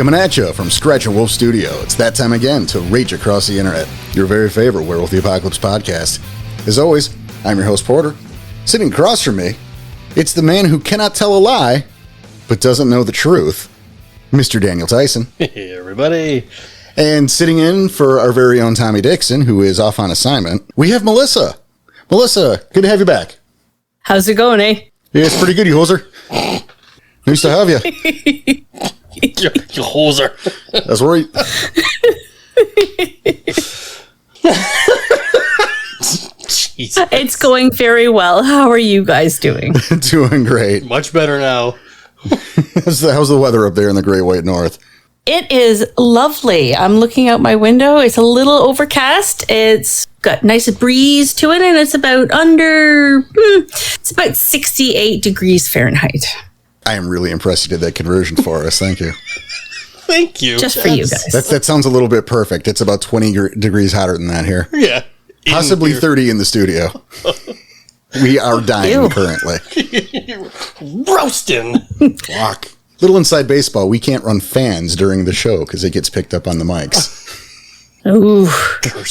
Coming at you from Scratch and Wolf Studio, it's that time again to rage across the internet, your very favorite Werewolf the Apocalypse podcast. As always, I'm your host Porter. Sitting across from me, it's the man who cannot tell a lie, but doesn't know the truth, Mr. Daniel Tyson. Hey, everybody. And sitting in for our very own Tommy Dixon, who is off on assignment, we have Melissa. Melissa, good to have you back. How's it going, eh? Yeah, it's pretty good, you hoser. Nice to have you. You hoser. That's right. Jeez. It's going very well. How are you guys doing? Doing great. Much better now. How's the weather up there in the Great White North? It is lovely. I'm looking out my window. It's a little overcast. It's got nice breeze to it, and it's about it's about 68 degrees Fahrenheit. I am really impressed you did that conversion for us. Thank you. Thank you. Just for you guys. That sounds a little bit perfect. It's about 20 degrees hotter than that here. Yeah. Possibly 30 in the studio. We are dying currently. Roasting. Fuck. Little inside baseball, we can't run fans during the show because it gets picked up on the mics. Ooh.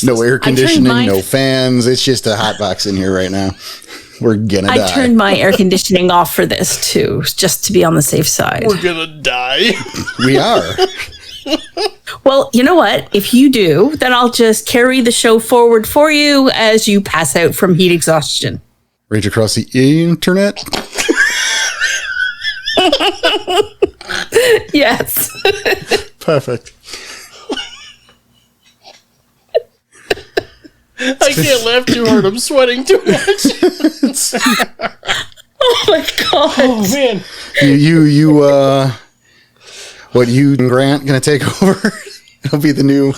No air conditioning, no fans. It's just a hot box in here right now. We're gonna die. I turned my air conditioning off for this too, just to be on the safe side. We're gonna die. We are. Well, you know what? If you do, then I'll just carry the show forward for you as you pass out from heat exhaustion. Rage across the internet. Yes. Perfect. I can't laugh too hard. I'm sweating too much. Oh my god. Oh man. You and Grant gonna take over? It'll be the new.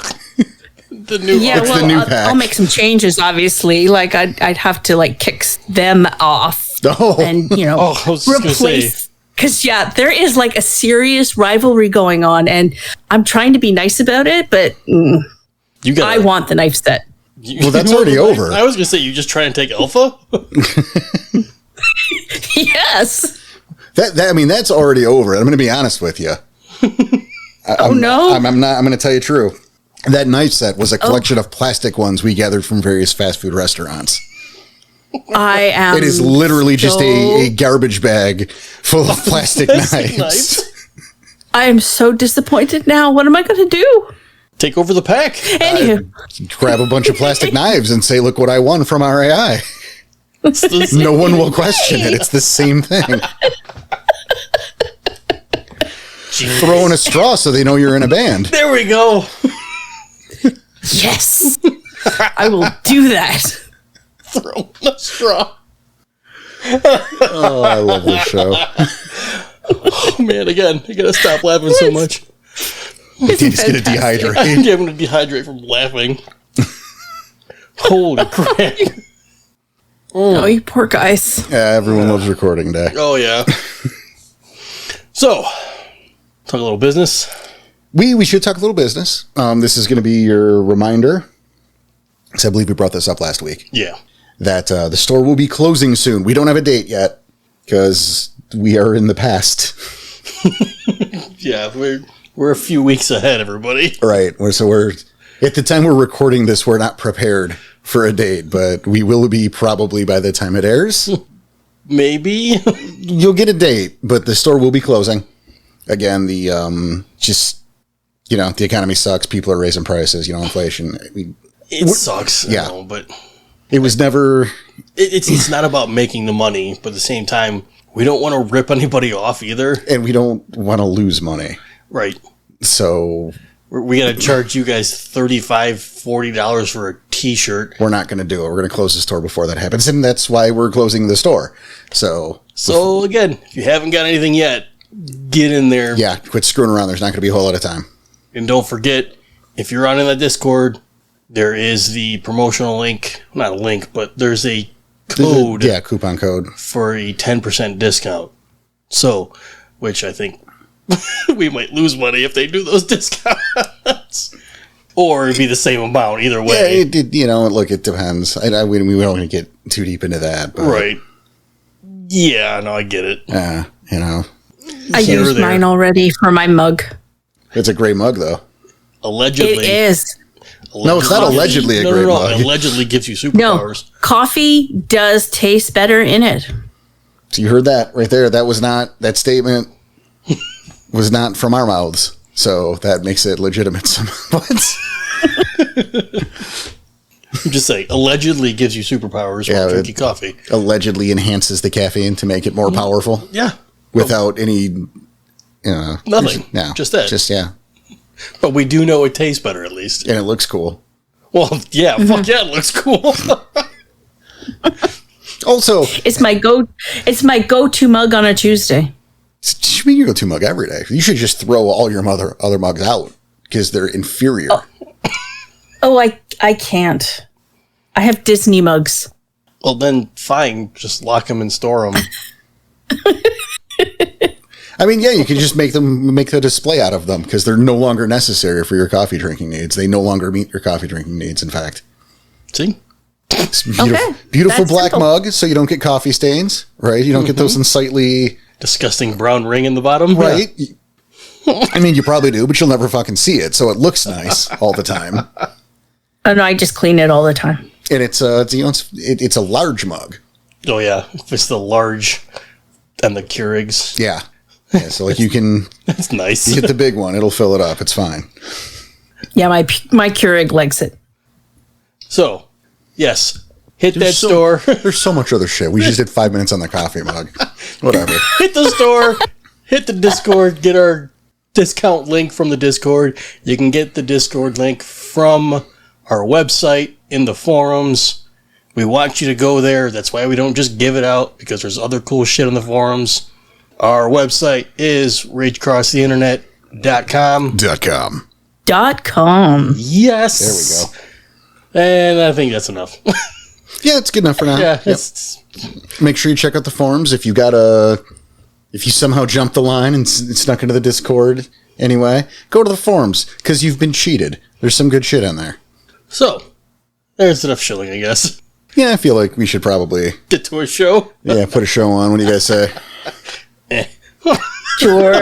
Yeah, it's well, the new pack. I'll make some changes. Obviously, like I'd have to like kick them off and I was just gonna say. replace. Because there is like a serious rivalry going on, and I'm trying to be nice about it, but I want the knife set. Well, that's already over. I was gonna say you just try and take Alpha. Yes. That's already over. I'm gonna be honest with you. I'm gonna tell you true. That knife set was a collection of plastic ones we gathered from various fast food restaurants. I am. It is literally just a garbage bag full of plastic knives. I am so disappointed now. What am I going to do? Take over the pack. Anywho. Grab a bunch of plastic knives and say, look what I won from RAI. No one will question it. It's the same thing. Throw in a straw so they know you're in a band. There we go. Yes. I will do that. Throw in a straw. Oh, I love this show. Oh man, again, I gotta stop laughing so much. He's gonna dehydrate. I'm gonna dehydrate from laughing. Holy crap. Oh, you poor guys. Yeah, everyone loves recording day. Oh yeah. So, talk a little business. We should talk a little business. This is going to be your reminder, because I believe we brought this up last week. Yeah. That the store will be closing soon. We don't have a date yet, because we are in the past. Yeah, we're a few weeks ahead, everybody. Right. So we're at the time we're recording this, we're not prepared for a date, but we will be probably by the time it airs. Maybe. You'll get a date, but the store will be closing. Again, the the economy sucks. People are raising prices. Inflation. It sucks. Yeah, but it was never. It's not about making the money, but at the same time, we don't want to rip anybody off either, and we don't want to lose money. Right. So we got to charge you guys $35-$40 for a T-shirt. We're not going to do it. We're going to close the store before that happens, and that's why we're closing the store. So again, if you haven't got anything yet, get in there. Yeah, quit screwing around. There's not going to be a whole lot of time. And don't forget, if you're on in the Discord, there is the promotional link. Not a link, but there's a code. Coupon code. For a 10% discount. So, which I think we might lose money if they do those discounts. Or it'd be the same amount, either way. Yeah, look, it depends. We don't want to get too deep into that. But, right. Yeah, no, I get it. I used mine already for my mug. It's a great mug, though. Allegedly. It is. No, it's not allegedly a great mug. It allegedly gives you No, superpowers. coffee does taste better in it. So you heard that right there. That statement was not from our mouths. So that makes it legitimate somewhat. I'm just saying, allegedly gives you superpowers while drinking coffee. Allegedly enhances the caffeine to make it more powerful. Yeah. Without any... Nothing. No. Just that. Yeah. But we do know it tastes better, at least. And it looks cool. Well, yeah. Fuck yeah, it looks cool. Also... It's my go-to mug on a Tuesday. It should be your go-to mug every day. You should just throw all your other mugs out because they're inferior. Oh, I can't. I have Disney mugs. Well, then fine. Just lock them and store them. I mean, yeah, you can just make the display out of them because they're no longer necessary for your coffee drinking needs. They no longer meet your coffee drinking needs, in fact. See? It's beautiful black simple. mug so you don't get coffee stains, right? You don't get those unsightly... Disgusting brown ring in the bottom. Right? Yeah. I mean, you probably do, but you'll never fucking see it, so it looks nice all the time. Oh, no, I just clean it all the time. And it's a large mug. Oh, yeah. If it's the large and the Keurigs. Yeah. So like you can... That's nice. You get the big one, it'll fill it up. It's fine. Yeah, my Keurig likes it. So, yes. Hit that store. There's so much other shit. We just did 5 minutes on the coffee mug. Whatever. Hit the store. Hit the Discord. Get our discount link from the Discord. You can get the Discord link from our website in the forums. We want you to go there. That's why we don't just give it out, because there's other cool shit on the forums. Our website is ragecrosstheinternet.com. .com. Yes. There we go. And I think that's enough. Yeah, it's good enough for now. Yeah. Yep. Make sure you check out the forums. If you somehow jumped the line and snuck into the Discord anyway, go to the forums because you've been cheated. There's some good shit on there. So, there's enough shilling, I guess. Yeah, I feel like we should probably Get to a show. put a show on. What do you guys say? Sure.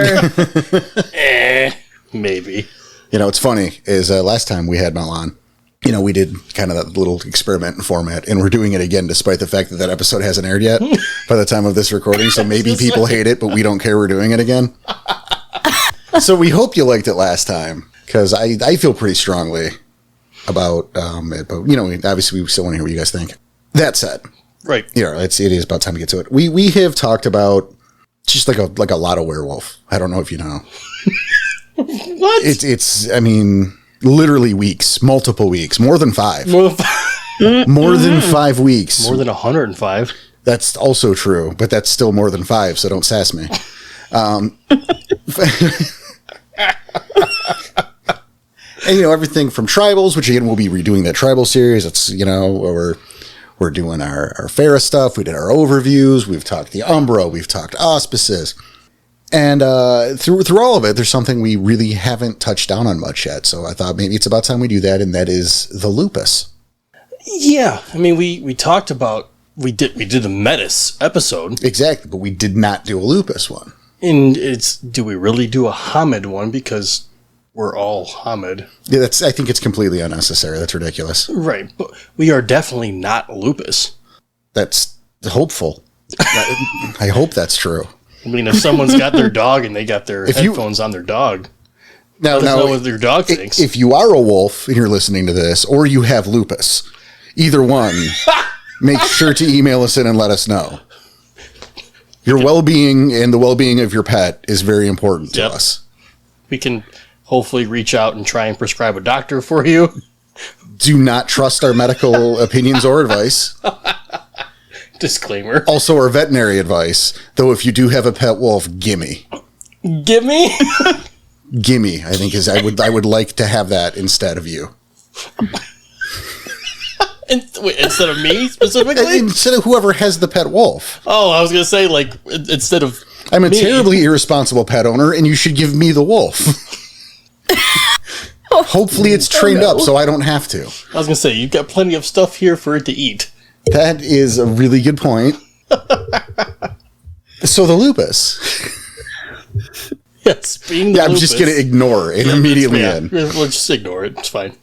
Maybe. You know, what's funny is last time we had Mel on, we did kind of that little experiment in format, and we're doing it again despite the fact that episode hasn't aired yet by the time of this recording. So maybe people hate it, but we don't care we're doing it again. So we hope you liked it last time, because I feel pretty strongly about it. But, obviously we still want to hear what you guys think. That said, Right. yeah, it is about time to get to it. We have talked about just like a lot of werewolf. I don't know if you know. What? It's literally weeks, multiple weeks, more than 5. More than More than 5 weeks. More than 105. That's also true, but that's still more than 5, so don't sass me. And everything from tribals, which again we'll be redoing that tribal series. It's we're doing our Farah stuff. We did our overviews. We've talked the Umbra. We've talked auspices. And through all of it, there's something we really haven't touched down on much yet. So I thought maybe it's about time we do that, and that is the lupus. Yeah. We talked about, we did the Metis episode. Exactly, but we did not do a lupus one. And do we really do a Hamid one? Because we're all Hamid. Yeah, I think it's completely unnecessary. That's ridiculous. Right. But we are definitely not lupus. That's hopeful. I hope that's true. If someone's got their dog and they got their headphones on their dog, now know what your dog thinks. If you are a wolf and you're listening to this, or you have lupus, either one, make sure to email us in and let us know. Your well-being and the well-being of your pet is very important to us. We can hopefully reach out and try and prescribe a doctor for you. Do not trust our medical opinions or advice. Disclaimer. Also, our veterinary advice, though, if you do have a pet wolf, gimme. Gimme? Gimme, I think I would like to have that instead of you. Instead of me, specifically? Instead of whoever has the pet wolf. Oh, I was going to say, instead of I'm a terribly irresponsible pet owner, and you should give me the wolf. Hopefully it's trained up so I don't have to. I was going to say, you've got plenty of stuff here for it to eat. That is a really good point. So the lupus. Yes, being the Yeah, I'm lupus. just going to ignore it immediately in. We'll just ignore it. It's fine.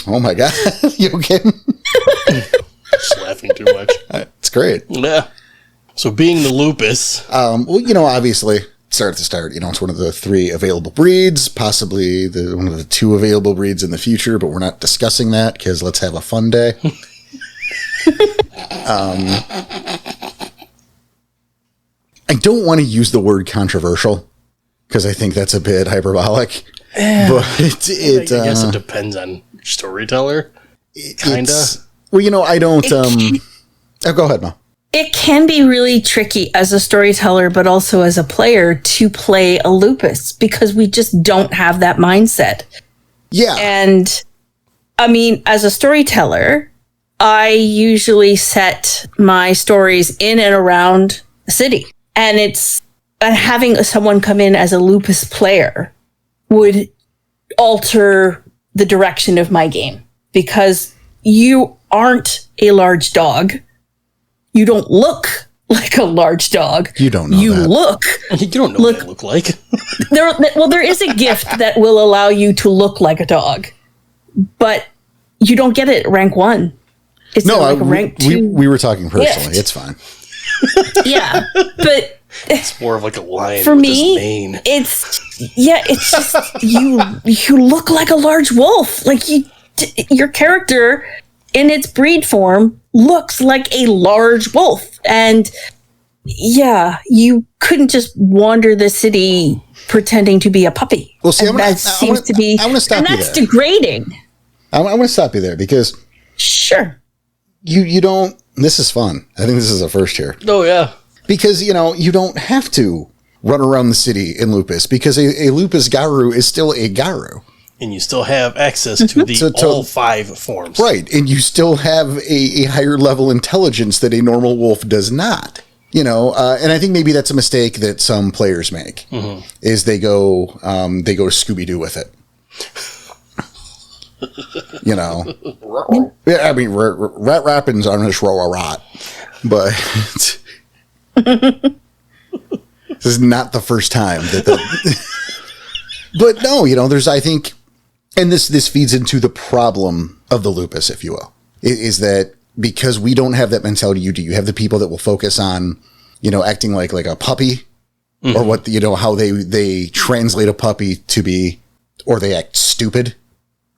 Oh my God. You okay? Just laughing too much. It's great. Yeah. So being the lupus. Well, obviously, start at the start. It's one of the 3 available breeds, possibly one of the 2 available breeds in the future, but we're not discussing that because let's have a fun day. I don't want to use the word controversial because I think that's a bit hyperbolic. But I guess it depends on storyteller. Kinda. Well, I don't. Go ahead, Mo. It can be really tricky as a storyteller, but also as a player to play a lupus because we just don't have that mindset. Yeah. And I mean, as a storyteller, I usually set my stories in and around the city. And having someone come in as a lupus player would alter the direction of my game because you aren't a large dog. You don't look like a large dog. You don't know You that. look. You don't know what I look like. There is a gift that will allow you to look like a dog, but you don't get it at rank 1. It's No, like a rank 2. we were talking personally. gift. It's fine. Yeah, but It's more of like a lion for with me, his mane. it's just you look like a large wolf. Like your character in its breed form looks like a large wolf, and yeah, you couldn't just wander the city pretending to be a puppy. Well, see, I want to stop and you that's there. degrading. I want to stop you there because Sure. you don't. This is fun. I think this is a first here. Oh, yeah. Because, you don't have to run around the city in Lupus because a Lupus Garu is still a Garu. And you still have access to the all 5 forms. Right. And you still have a higher level intelligence that a normal wolf does not. And I think maybe that's a mistake that some players make is they go to Scooby-Doo with it. Yeah, I mean, rat rappings on this row of rot, but this is not the first time that but no, there's, I think, and this feeds into the problem of the lupus, if you will, is that because we don't have that mentality you do, you have the people that will focus on, acting like a puppy or what, how they translate a puppy to be, or they act stupid.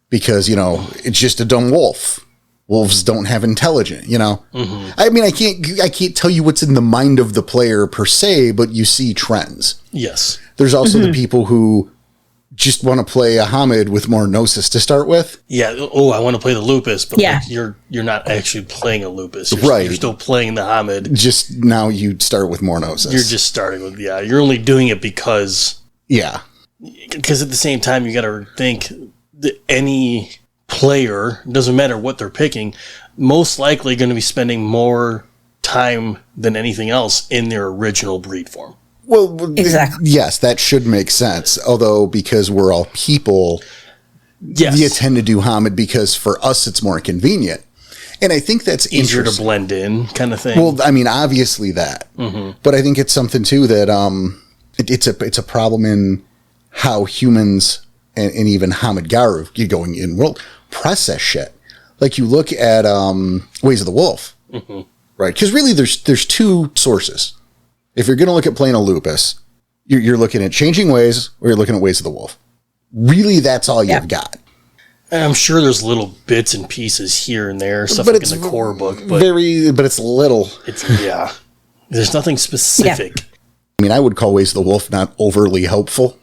Because, it's just a dumb wolf. Wolves don't have intelligence, I mean, I can't tell you what's in the mind of the player per se, but you see trends. Yes. There's also the people who just want to play a Hamid with more Gnosis to start with. Yeah. Oh, I want to play the lupus, but Yeah. like you're not actually playing a lupus. Right. You're still playing the Hamid. Just now you start with more Gnosis. You're just starting with, you're only doing it because Yeah. at the same time, you got to think that any player, doesn't matter what they're picking, most likely going to be spending more time than anything else in their original breed form. Well, Exactly. yes, that should make sense. Although, because we're all people, Yes. you tend to do Hamid because for us it's more convenient. And I think that's Easier to interesting. blend in kind of thing. Well, I mean, obviously that, but I think it's something too that it's a problem in how humans and even Hamid Garu, you going in world, process shit. Like you look at Ways of the Wolf, right? Because really, there's 2 sources. If you're going to look at playing a lupus, you're looking at Changing Ways or you're looking at Ways of the Wolf. Really, that's all you've got. And I'm sure there's little bits and pieces here and there, stuff But like it's in the core book, but but it's little. it's there's nothing specific. I mean, I would call Ways of the Wolf not overly helpful.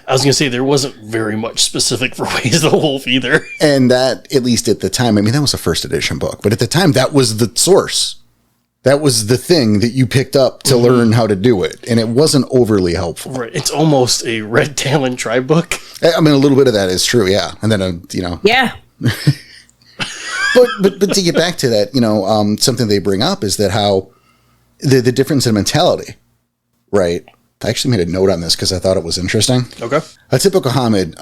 I was going to say there wasn't very much specific for Ways of the Wolf either. And that, at least at the time, I mean, that was a first edition book, but at the time, that was the source. That was the thing that you picked up to learn how to do it. And it wasn't overly helpful. Right. It's almost a Red Talon tribe book. I mean, a little bit of that is true, yeah. And then, Yeah. but to get back to that, something they bring up is that how the difference in mentality, right? I actually made a note on this because I thought it was interesting. Okay. A typical Hamid,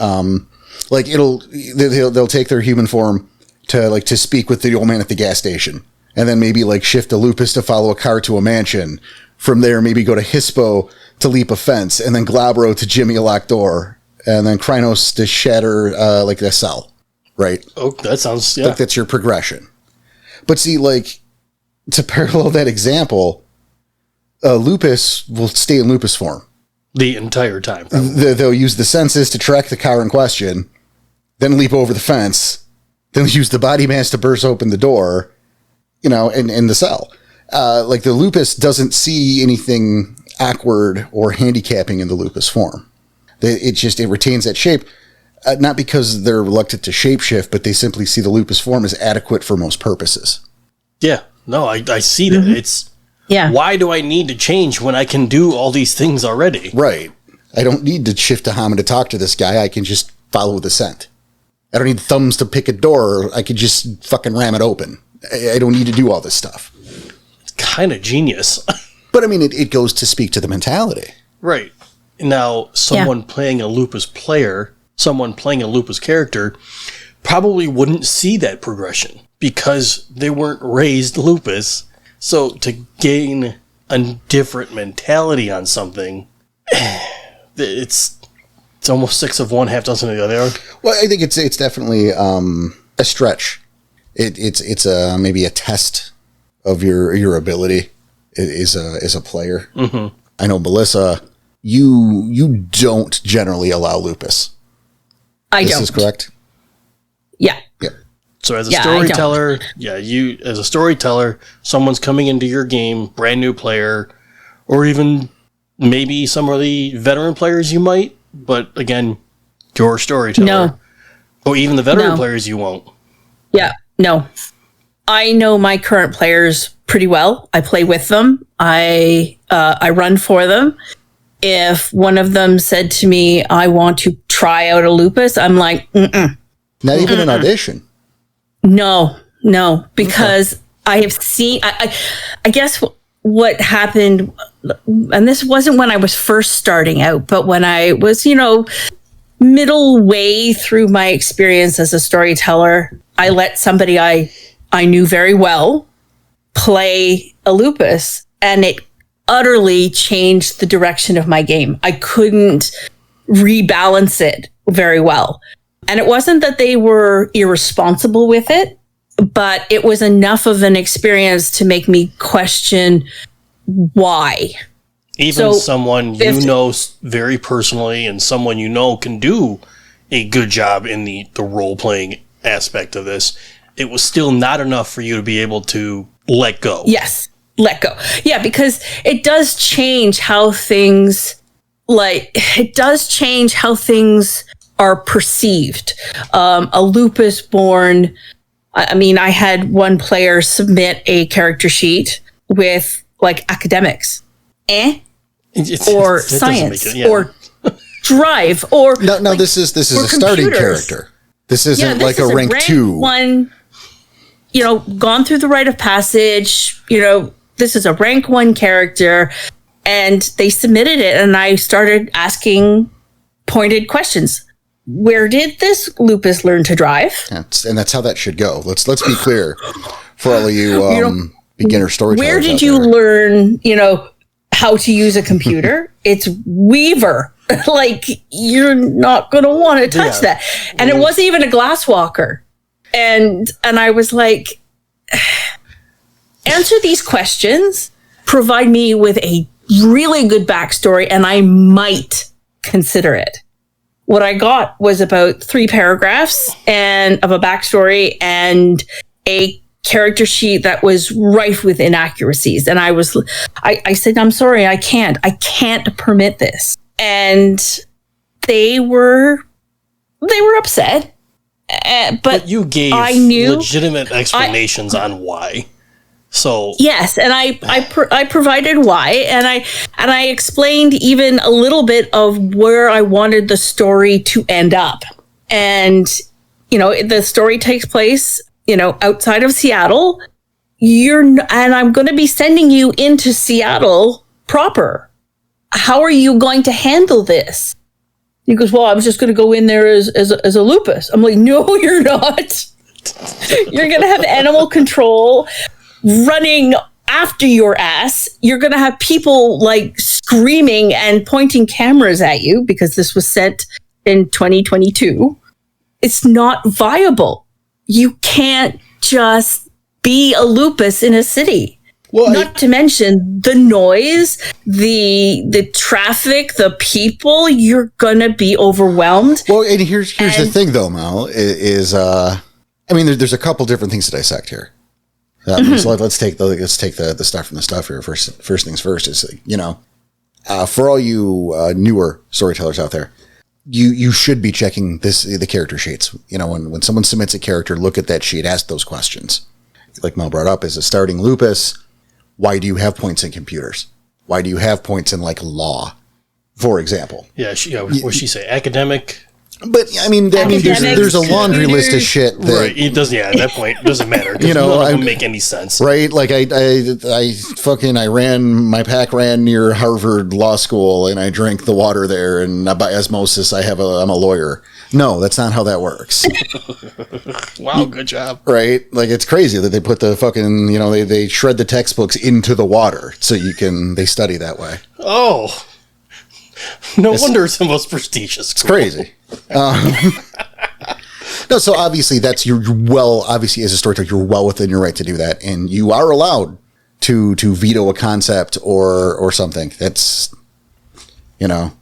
like they'll take their human form to speak with the old man at the gas station, and then maybe like shift a lupus to follow a car to a mansion From there, maybe go to Hispo to leap a fence, and then Glabro to jimmy a locked door, and then Krynos to shatter like a cell, right? Oh, that sounds, yeah. Like that's your progression. But see, like, to parallel that example, Lupus will stay in Lupus form. The entire time. They'll use the senses to track the car in question, then leap over the fence, then use the body mass to burst open the door, you know, in the cell. Like the Lupus doesn't see anything awkward or handicapping in the Lupus form. It retains that shape, not because they're reluctant to shapeshift, but they simply see the Lupus form as adequate for most purposes. Yeah, no, I see that. It's, why do I need to change when I can do all these things already? Right. I don't need to shift a Hammond to talk to this guy. I can just follow the scent. I don't need thumbs to pick a door. I could just fucking ram it open. I don't need to do all this stuff. It's kind of genius. But I mean, it goes to speak to the mentality. Right. Now, someone playing a Lupus player, someone playing a Lupus character, probably wouldn't see that progression because they weren't raised Lupus. So to gain a different mentality on something, it's almost 6 of one, half dozen of the other. Well, I think it's definitely a stretch. It's maybe a test of your ability as a player. Mm-hmm. I know, Melissa, you don't generally allow Lupus. I don't. This is correct? Yeah. Yeah. So as a storyteller, as a storyteller, someone's coming into your game, brand new player, or even maybe some of the veteran players you might, but again, your storyteller. No. Or even the veteran players you won't. Yeah, no. I know my current players pretty well. I play with them. I run for them. If one of them said to me, I want to try out a Lupus, I'm like, mm-mm. Not even an audition. No, because I have seen, I guess what happened, and this wasn't when I was first starting out, but when I was, middle way through my experience as a storyteller, I let somebody I knew very well play a Lupus, and it utterly changed the direction of my game. I couldn't rebalance it very well. And it wasn't that they were irresponsible with it, but it was enough of an experience to make me question why. Even someone you know very personally and someone you know can do a good job in the role-playing aspect of this, it was still not enough for you to be able to let go. Yes, let go. Yeah, because it does change how things, are perceived. A Lupus born, I had one player submit a character sheet with academics, or science, or drive, or no. This is a starting character. This isn't like a rank 2 one. Gone through the rite of passage. This is a rank 1 character, and they submitted it, and I started asking pointed questions. Where did this Lupus learn to drive? And that's how that should go. Let's be clear for all of you beginner storytellers. Where did you learn, how to use a computer? It's Weaver. You're not going to want to touch that. And it wasn't even a glasswalker. And I was like, answer these questions, provide me with a really good backstory, and I might consider it. What I got was about 3 paragraphs of a backstory and a character sheet that was rife with inaccuracies. And I said, I'm sorry, I can't permit this. And they were upset. But you gave legitimate explanations on why. So yes, and I provided why, and I explained even a little bit of where I wanted the story to end up. And the story takes place outside of Seattle. And I'm going to be sending you into Seattle proper. How are you going to handle this? He goes, well, I was just going to go in there as a Lupus. I'm like, no, you're not. You're going to have animal control running after your ass, you're going to have people like screaming and pointing cameras at you because this was set in 2022. It's not viable. You can't just be a lupus in a city. Well, not to mention the noise, the traffic, the people. You're gonna be overwhelmed. Well, and here's the thing, though, Mel. There's a couple different things to dissect here. So let's take the stuff from the stuff here. First things first is, for all you newer storytellers out there, you should be checking the character sheets. When someone submits a character, look at that sheet, ask those questions. Like Mel brought up, as a starting lupus, why do you have points in computers? Why do you have points in law, for example? Yeah, what'd she say? Academic. But there's a laundry list of shit. Right. It doesn't. Yeah, at that point, it doesn't matter. None of them make any sense. Right. Like I ran near Harvard Law School and I drank the water there, and by osmosis I'm a lawyer. No, that's not how that works. Wow, good job. Right? Like, it's crazy that they put the fucking, they shred the textbooks into the water so they study that way. Oh. No wonder it's the most prestigious school. It's crazy. No, so obviously obviously as a storyteller, you're well within your right to do that. And you are allowed to veto a concept or something. That's,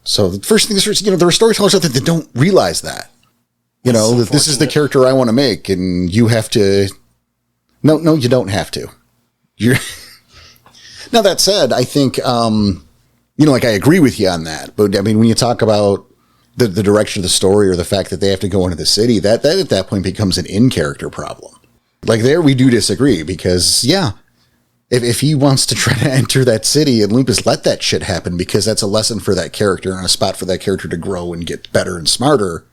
so the first thing is, there are storytellers out there that don't realize that, that this is the character I want to make, and you have to. No, you don't have to. Now, that said, I think, I agree with you on that. But when you talk about the direction of the story or the fact that they have to go into the city, that at that point becomes an in-character problem. Like, there we do disagree because, if he wants to try to enter that city and Lupus, let that shit happen, because that's a lesson for that character and a spot for that character to grow and get better and smarter.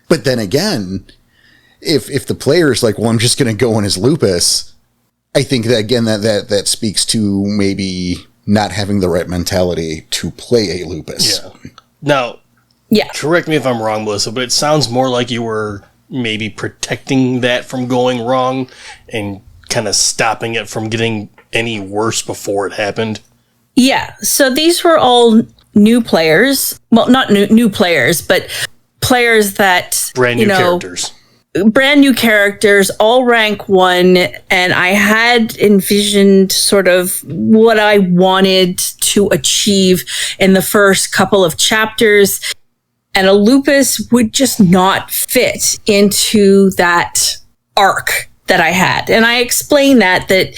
But then again, if the player is like, well, I'm just going to go in as Lupus, I think that, again, that speaks to maybe not having the right mentality to play a Lupus. Yeah. Now, correct me if I'm wrong, Melissa, but it sounds more like you were maybe protecting that from going wrong and kind of stopping it from getting any worse before it happened. Yeah. So these were all new players. Well, not new players, but players that brand new characters. Brand new characters, all rank 1, and I had envisioned sort of what I wanted to achieve in the first couple of chapters, and a Lupus would just not fit into that arc that I had. And I explained that that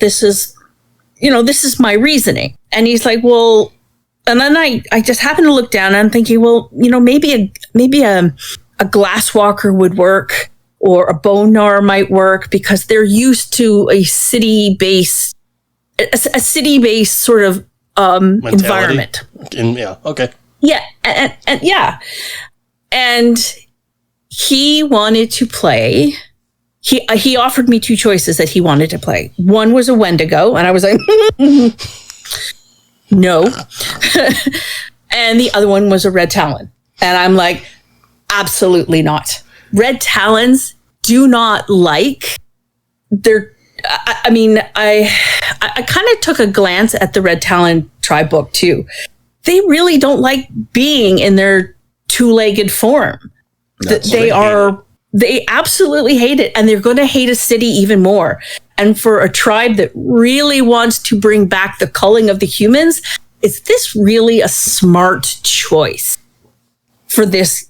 this is my reasoning. And he's like, well, and then I just happened to look down and I'm thinking, well, maybe a glasswalker would work, or a bone gnawer might work, because they're used to a city-based sort of environment. Okay. Yeah, and he wanted to play. He offered me 2 choices that he wanted to play. One was a Wendigo, and I was like, no. And the other one was a Red Talon, and I'm like, absolutely not. Red Talons do not like. I kind of took a glance at the Red Talon tribe book too. They really don't like being in their 2-legged form. They absolutely hate it, and they're going to hate a city even more. And for a tribe that really wants to bring back the culling of the humans, is this really a smart choice for this?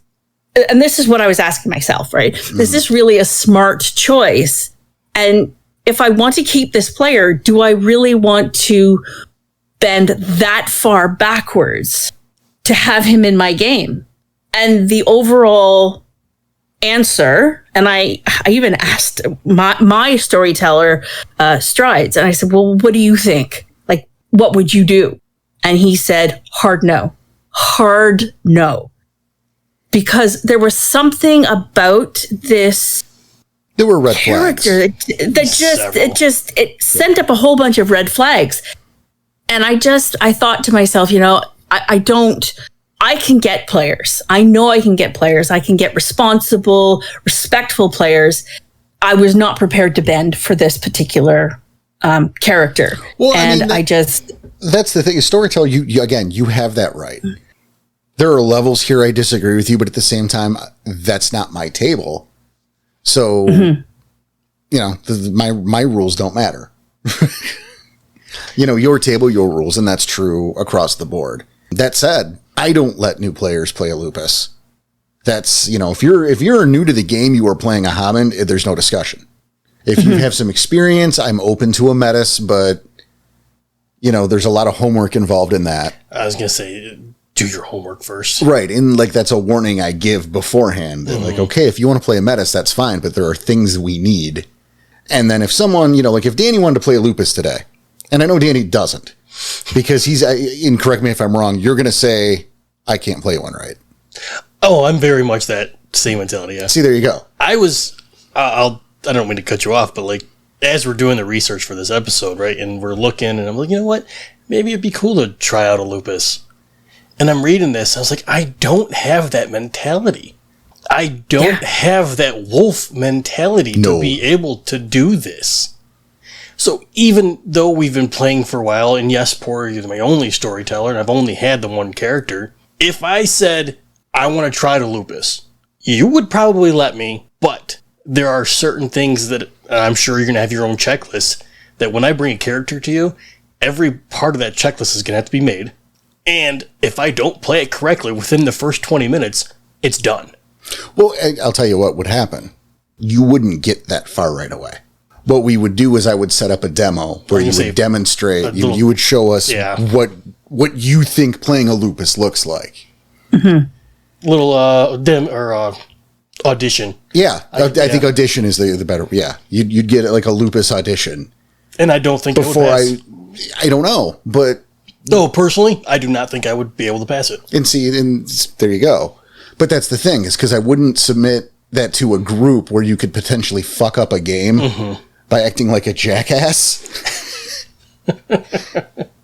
And this is what I was asking myself, right? Mm-hmm. Is this really a smart choice? And if I want to keep this player, do I really want to bend that far backwards to have him in my game? And the overall answer, and I even asked my storyteller, Strides, and I said, well, what do you think? Like, what would you do? And he said, hard no. Because there was something about this there were red character flags. It sent up a whole bunch of red flags. And I thought to myself, I can get players. I know I can get players. I can get responsible, respectful players. I was not prepared to bend for this particular character. Well, and I mean, that's the thing. Storyteller, you have that right. There are levels here I disagree with you, but at the same time, that's not my table. So, my rules don't matter. Your table, your rules, and that's true across the board. That said, I don't let new players play a Lupus. That's, if you're new to the game, you are playing a Hammond, there's no discussion. If you have some experience, I'm open to a Metis, but, there's a lot of homework involved in that. I was going to say, do your homework first. Right. And that's a warning I give beforehand. Okay, if you want to play a Metis, that's fine, but there are things we need. And then if someone, if Danny wanted to play a Lupus today, and I know Danny doesn't, because he's, and correct me if I'm wrong, you're going to say, I can't play one, right? Oh, I'm very much that same mentality, yeah. See, there you go. I don't mean to cut you off, but as we're doing the research for this episode, right, and we're looking, and I'm like, you know what? Maybe it'd be cool to try out a Lupus. And I'm reading this, I was like, I don't have that mentality. I don't have that wolf mentality to be able to do this. So even though we've been playing for a while, and yes, Porter is my only storyteller, and I've only had the one character, if I said, I want to try to Lupus, you would probably let me, but there are certain things that I'm sure you're going to have your own checklist, that when I bring a character to you, every part of that checklist is going to have to be made. And if I don't play it correctly within the first 20 minutes, it's done. Well, I'll tell you what would happen. You wouldn't get that far right away. What we would do is I would set up a demo where you would demonstrate, you would show us what you think playing a Lupus looks like. Mm-hmm. Little audition. Yeah, I think audition is the better. Yeah, you'd get like a Lupus audition. And I don't think before I don't know, but no, personally, I do not think I would be able to pass it. And there you go. But that's the thing, is because I wouldn't submit that to a group where you could potentially fuck up a game by acting like a jackass.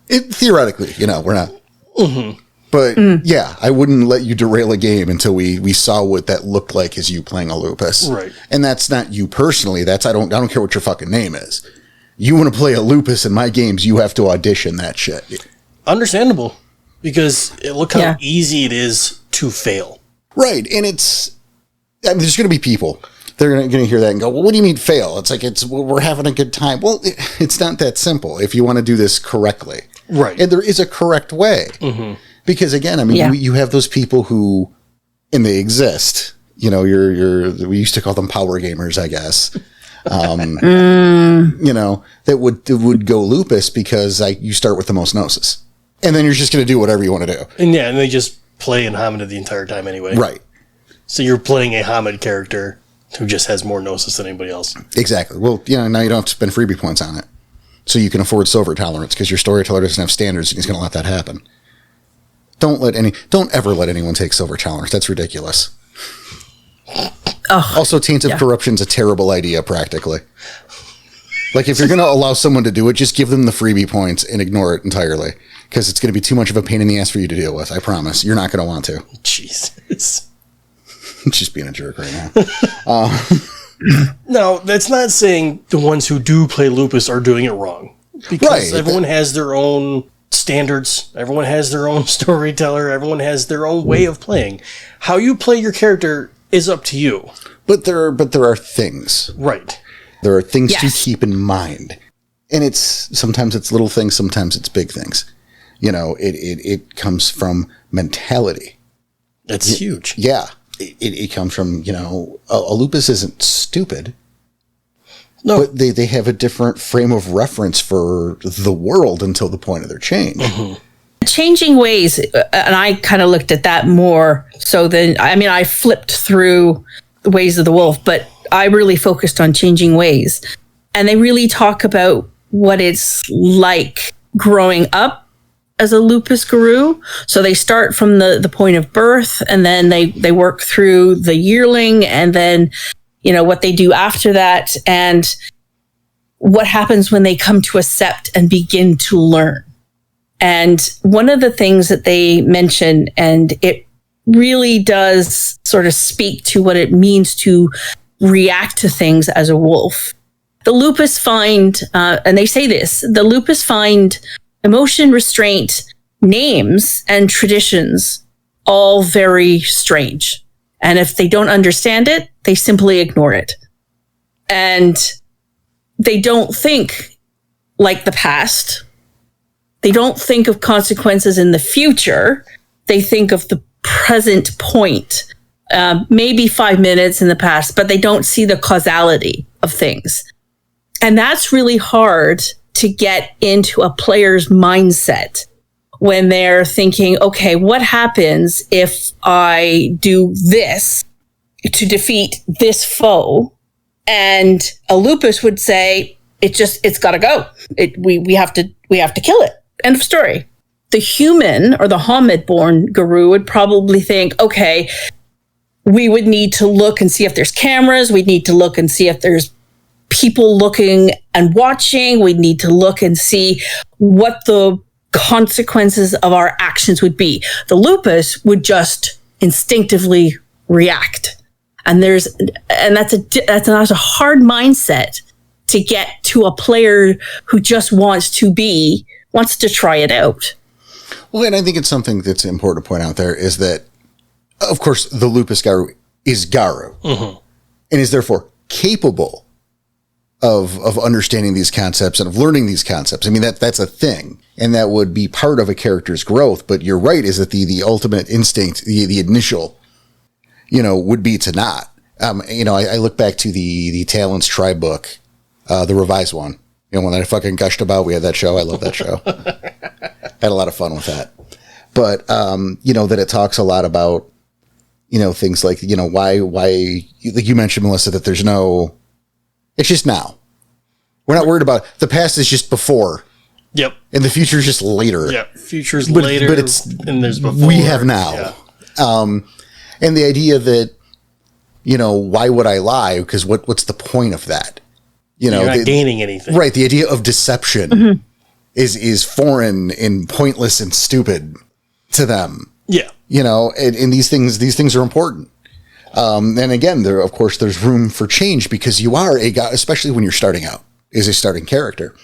Theoretically, we're not. Mm-hmm. But yeah, I wouldn't let you derail a game until we saw what that looked like as you playing a Lupus. Right. And that's not you personally. That's I don't care what your fucking name is. You want to play a Lupus in my games, you have to audition that shit. Understandable. Because look how easy it is to fail. Right. And there's going to be people. They're going to hear that and go, well, what do you mean fail? It's like, we're having a good time. Well, it's not that simple if you want to do this correctly. Right. And there is a correct way. Mm-hmm. Because again, I mean, you have those people who, and they exist, we used to call them power gamers, I guess. That would go Lupus because you start with the most gnosis. And then you're just going to do whatever you want to do. And they just play in Hamid the entire time anyway. Right. So you're playing a Hamid character who just has more gnosis than anybody else. Exactly. Well, now you don't have to spend freebie points on it. So you can afford silver tolerance because your storyteller doesn't have standards and he's going to let that happen. Don't ever let anyone take silver tolerance. That's ridiculous. Also, taint of corruption's a terrible idea, practically. If you're going to allow someone to do it, just give them the freebie points and ignore it entirely. Because it's going to be too much of a pain in the ass for you to deal with. I promise. You're not going to want to. Jesus. Just being a jerk right now. No, that's not saying the ones who do play Lupus are doing it wrong. Because everyone has their own standards. Everyone has their own storyteller. Everyone has their own way of playing. How you play your character is up to you. But there are things. Right. There are things to keep in mind. And sometimes it's little things, sometimes it's big things. It comes from mentality. That's huge. Yeah. It comes from, a Lupus isn't stupid. No. But they have a different frame of reference for the world until the point of their change. Mm-hmm. Changing ways, and I kind of looked at that more so than, I flipped through the Ways of the Wolf, but I really focused on changing ways. And they really talk about what it's like growing up as a Lupus guru. So they start from the point of birth, and then they work through the yearling, and then, what they do after that, and what happens when they come to accept and begin to learn. And one of the things that they mention, and it really does sort of speak to what it means to react to things as a wolf. the lupus find, and they say this, the lupus find emotion, restraint, names, and traditions all very strange. And if they don't understand it, they simply ignore it. And they don't think like the past. They don't think of consequences in the future. They think of the present point. Maybe 5 minutes in the past, but they don't see the causality of things. And that's really hard to get into a player's mindset when they're thinking, okay, what happens if I do this to defeat this foe? And a lupus would say, it's got to go. We have to kill it. End of story. The human or the Homid-born guru would probably think, okay, we would need to look and see if there's cameras. We'd need to look and see if there's people looking and watching. We'd need to look and see what the consequences of our actions would be. The lupus would just instinctively react. And that's a hard mindset to get to a player who just wants to try it out. Well, and I think it's something that's important to point out there is that, of course, the lupus Garu is Garu, and is therefore capable of understanding these concepts and of learning these concepts. I mean, that's a thing, and that would be part of a character's growth. But you're right, is that the ultimate instinct, the initial, would be to not. I look back to the Talon's Tribe book, the revised one, one that I fucking gushed about. We had that show. I love that show. Had a lot of fun with that. But, that it talks a lot about, things like, why, like you mentioned, Melissa, that it's just now. We're not worried about the past is just before. Yep. And the future is just later. Yep. Future's later. But and there's before. We have now. Yeah. And the idea that, why would I lie? Because what's the point of that? You're not gaining anything. Right. The idea of deception is foreign and pointless and stupid to them. Yeah. And these things are important. And again, there's room for change because you are a guy, especially when you're starting out as a starting character.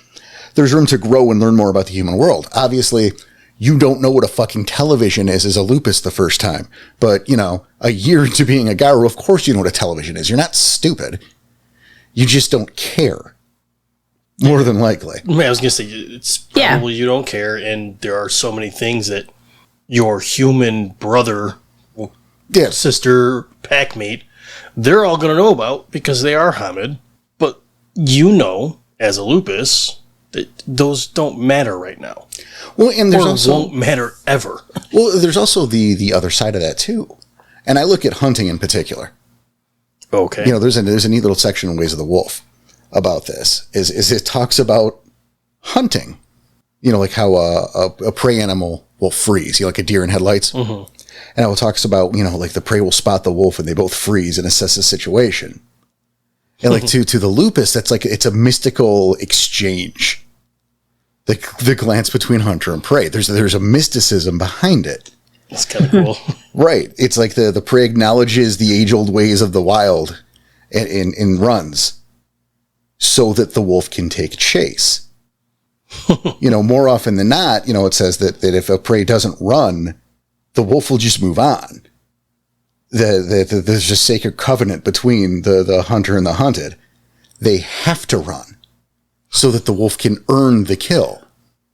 There's room to grow and learn more about the human world. Obviously, you don't know what a fucking television is as a lupus the first time. But, a year into being a Garu, of course you know what a television is. You're not stupid. You just don't care. More than likely. I was going to say, it's probably you don't care, and there are so many things that your human brother, sister, packmate, they're all going to know about because they are Hamid. But as a lupus, that those don't matter right now. Well, and there's won't matter ever. Well, there's also the other side of that too. And I look at hunting in particular. Okay. There's a neat little section in Ways of the Wolf about this. Is it talks about hunting. Like how a prey animal will freeze. Like a deer in headlights. Mm-hmm. And it talks about, like the prey will spot the wolf and they both freeze and assess the situation. And like to the lupus, that's like, it's a mystical exchange. The glance between hunter and prey. There's a mysticism behind it. That's kind of cool. Right. It's like the prey acknowledges the age-old ways of the wild and runs so that the wolf can take chase. More often than not, it says that if a prey doesn't run, the wolf will just move on. There's a sacred covenant between the hunter and the hunted. They have to run so that the wolf can earn the kill.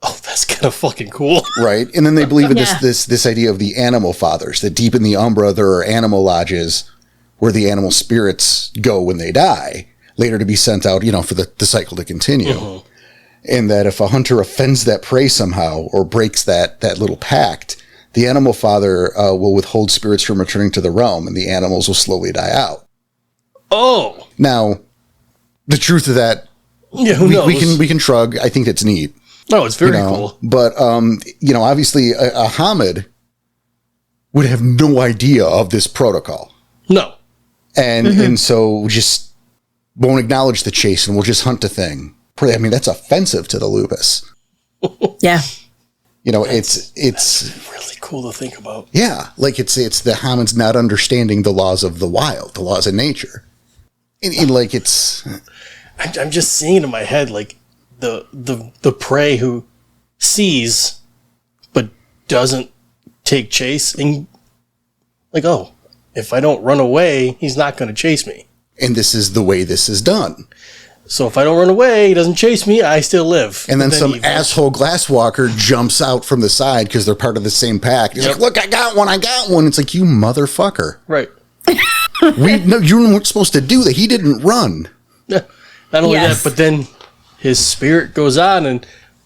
Oh, that's kind of fucking cool. Right. And then they believe in this idea of the animal fathers, that deep in the Umbra, there are animal lodges where the animal spirits go when they die, later to be sent out, for the cycle to continue. Mm-hmm. And that if a hunter offends that prey somehow or breaks that little pact, the animal father will withhold spirits from returning to the realm and the animals will slowly die out. Oh. Now, the truth of that, who knows? We can shrug. I think that's neat. No, it's very cool. But, obviously a Hamid would have no idea of this protocol. No. And so just won't acknowledge the chase and will just hunt the thing. I mean, that's offensive to the lupus. Yeah. It's really cool to think about. Yeah. Like it's the Hamids not understanding the laws of the wild, the laws of nature. And like it's... I'm just seeing in my head like the prey who sees but doesn't take chase, and like, oh, if I don't run away, he's not going to chase me. And this is the way this is done. So if I don't run away, he doesn't chase me, I still live. And then some asshole glasswalker jumps out from the side because they're part of the same pack. He's like, look, I got one. It's like, you motherfucker. Right. No, you weren't supposed to do that. He didn't run. Yeah. Not only that, but then his spirit goes on,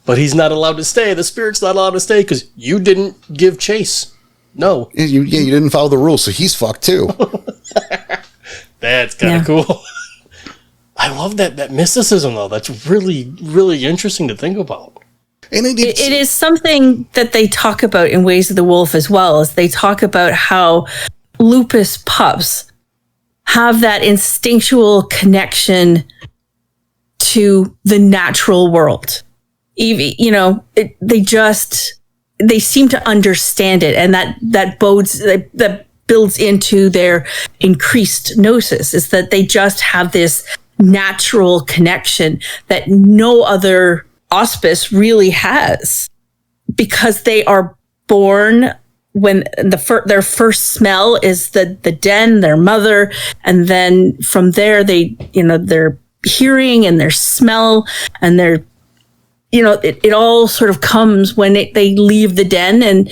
but he's not allowed to stay. The spirit's not allowed to stay because you didn't give chase. No. You didn't follow the rules, so he's fucked too. That's kind of cool. I love that mysticism, though. That's really, really interesting to think about. And it is something that they talk about in Ways of the Wolf as well, as they talk about how lupus pups have that instinctual connection to the natural world. They seem to understand it, and that builds into their increased gnosis, is that they just have this natural connection that no other auspice really has, because they are born when their first smell is the den, their mother, and then from there their hearing and their smell and their it all sort of comes when they leave the den, and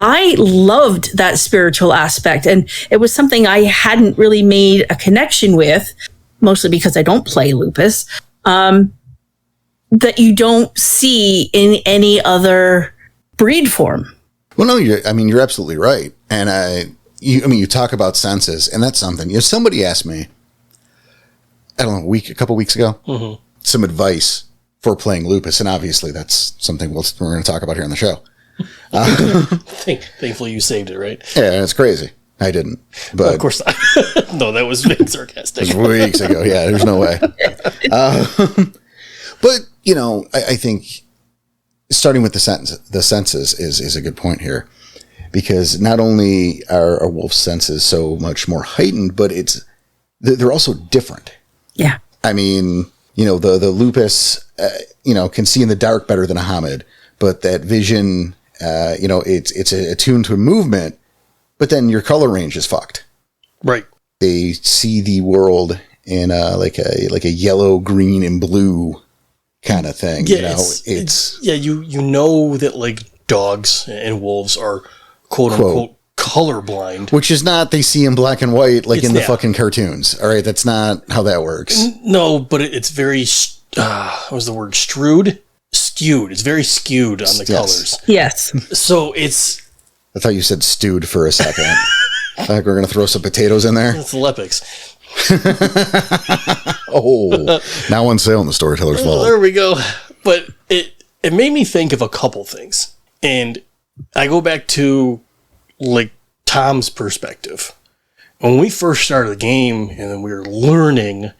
I loved that spiritual aspect, and it was something I hadn't really made a connection with, mostly because I don't play Lupus, that you don't see in any other breed form. Well, no, you're absolutely right. And you talk about senses, and that's something. Somebody asked me, I don't know, a couple weeks ago, some advice for playing Lupus, and obviously that's something we're going to talk about here on the show. Thankfully you saved it, right? Yeah, it's crazy. I didn't. But of course not. No, that was being sarcastic. It was weeks ago. Yeah, there's no way. But, I think starting with the senses is a good point here, because not only are wolf senses so much more heightened, but they're also different. Yeah. I mean, the lupus, can see in the dark better than a homid, but that vision, it's attuned to movement, but then your color range is fucked. Right. They see the world in like a yellow, green, and blue kind of thing. Yeah, you know that like dogs and wolves are quote unquote colorblind, which is not they see in black and white like in the fucking cartoons. All right, that's not how that works. No, but it's very what was the word? Skewed. It's very skewed on the colors. Yes. So it's. I thought you said stewed for a second. I think we're gonna throw some potatoes in there. It's Lepics. Oh, now on sale in the Storyteller's Vault. There we go. But it made me think of a couple things, and I go back to like Tom's perspective when we first started the game, and then we were learning,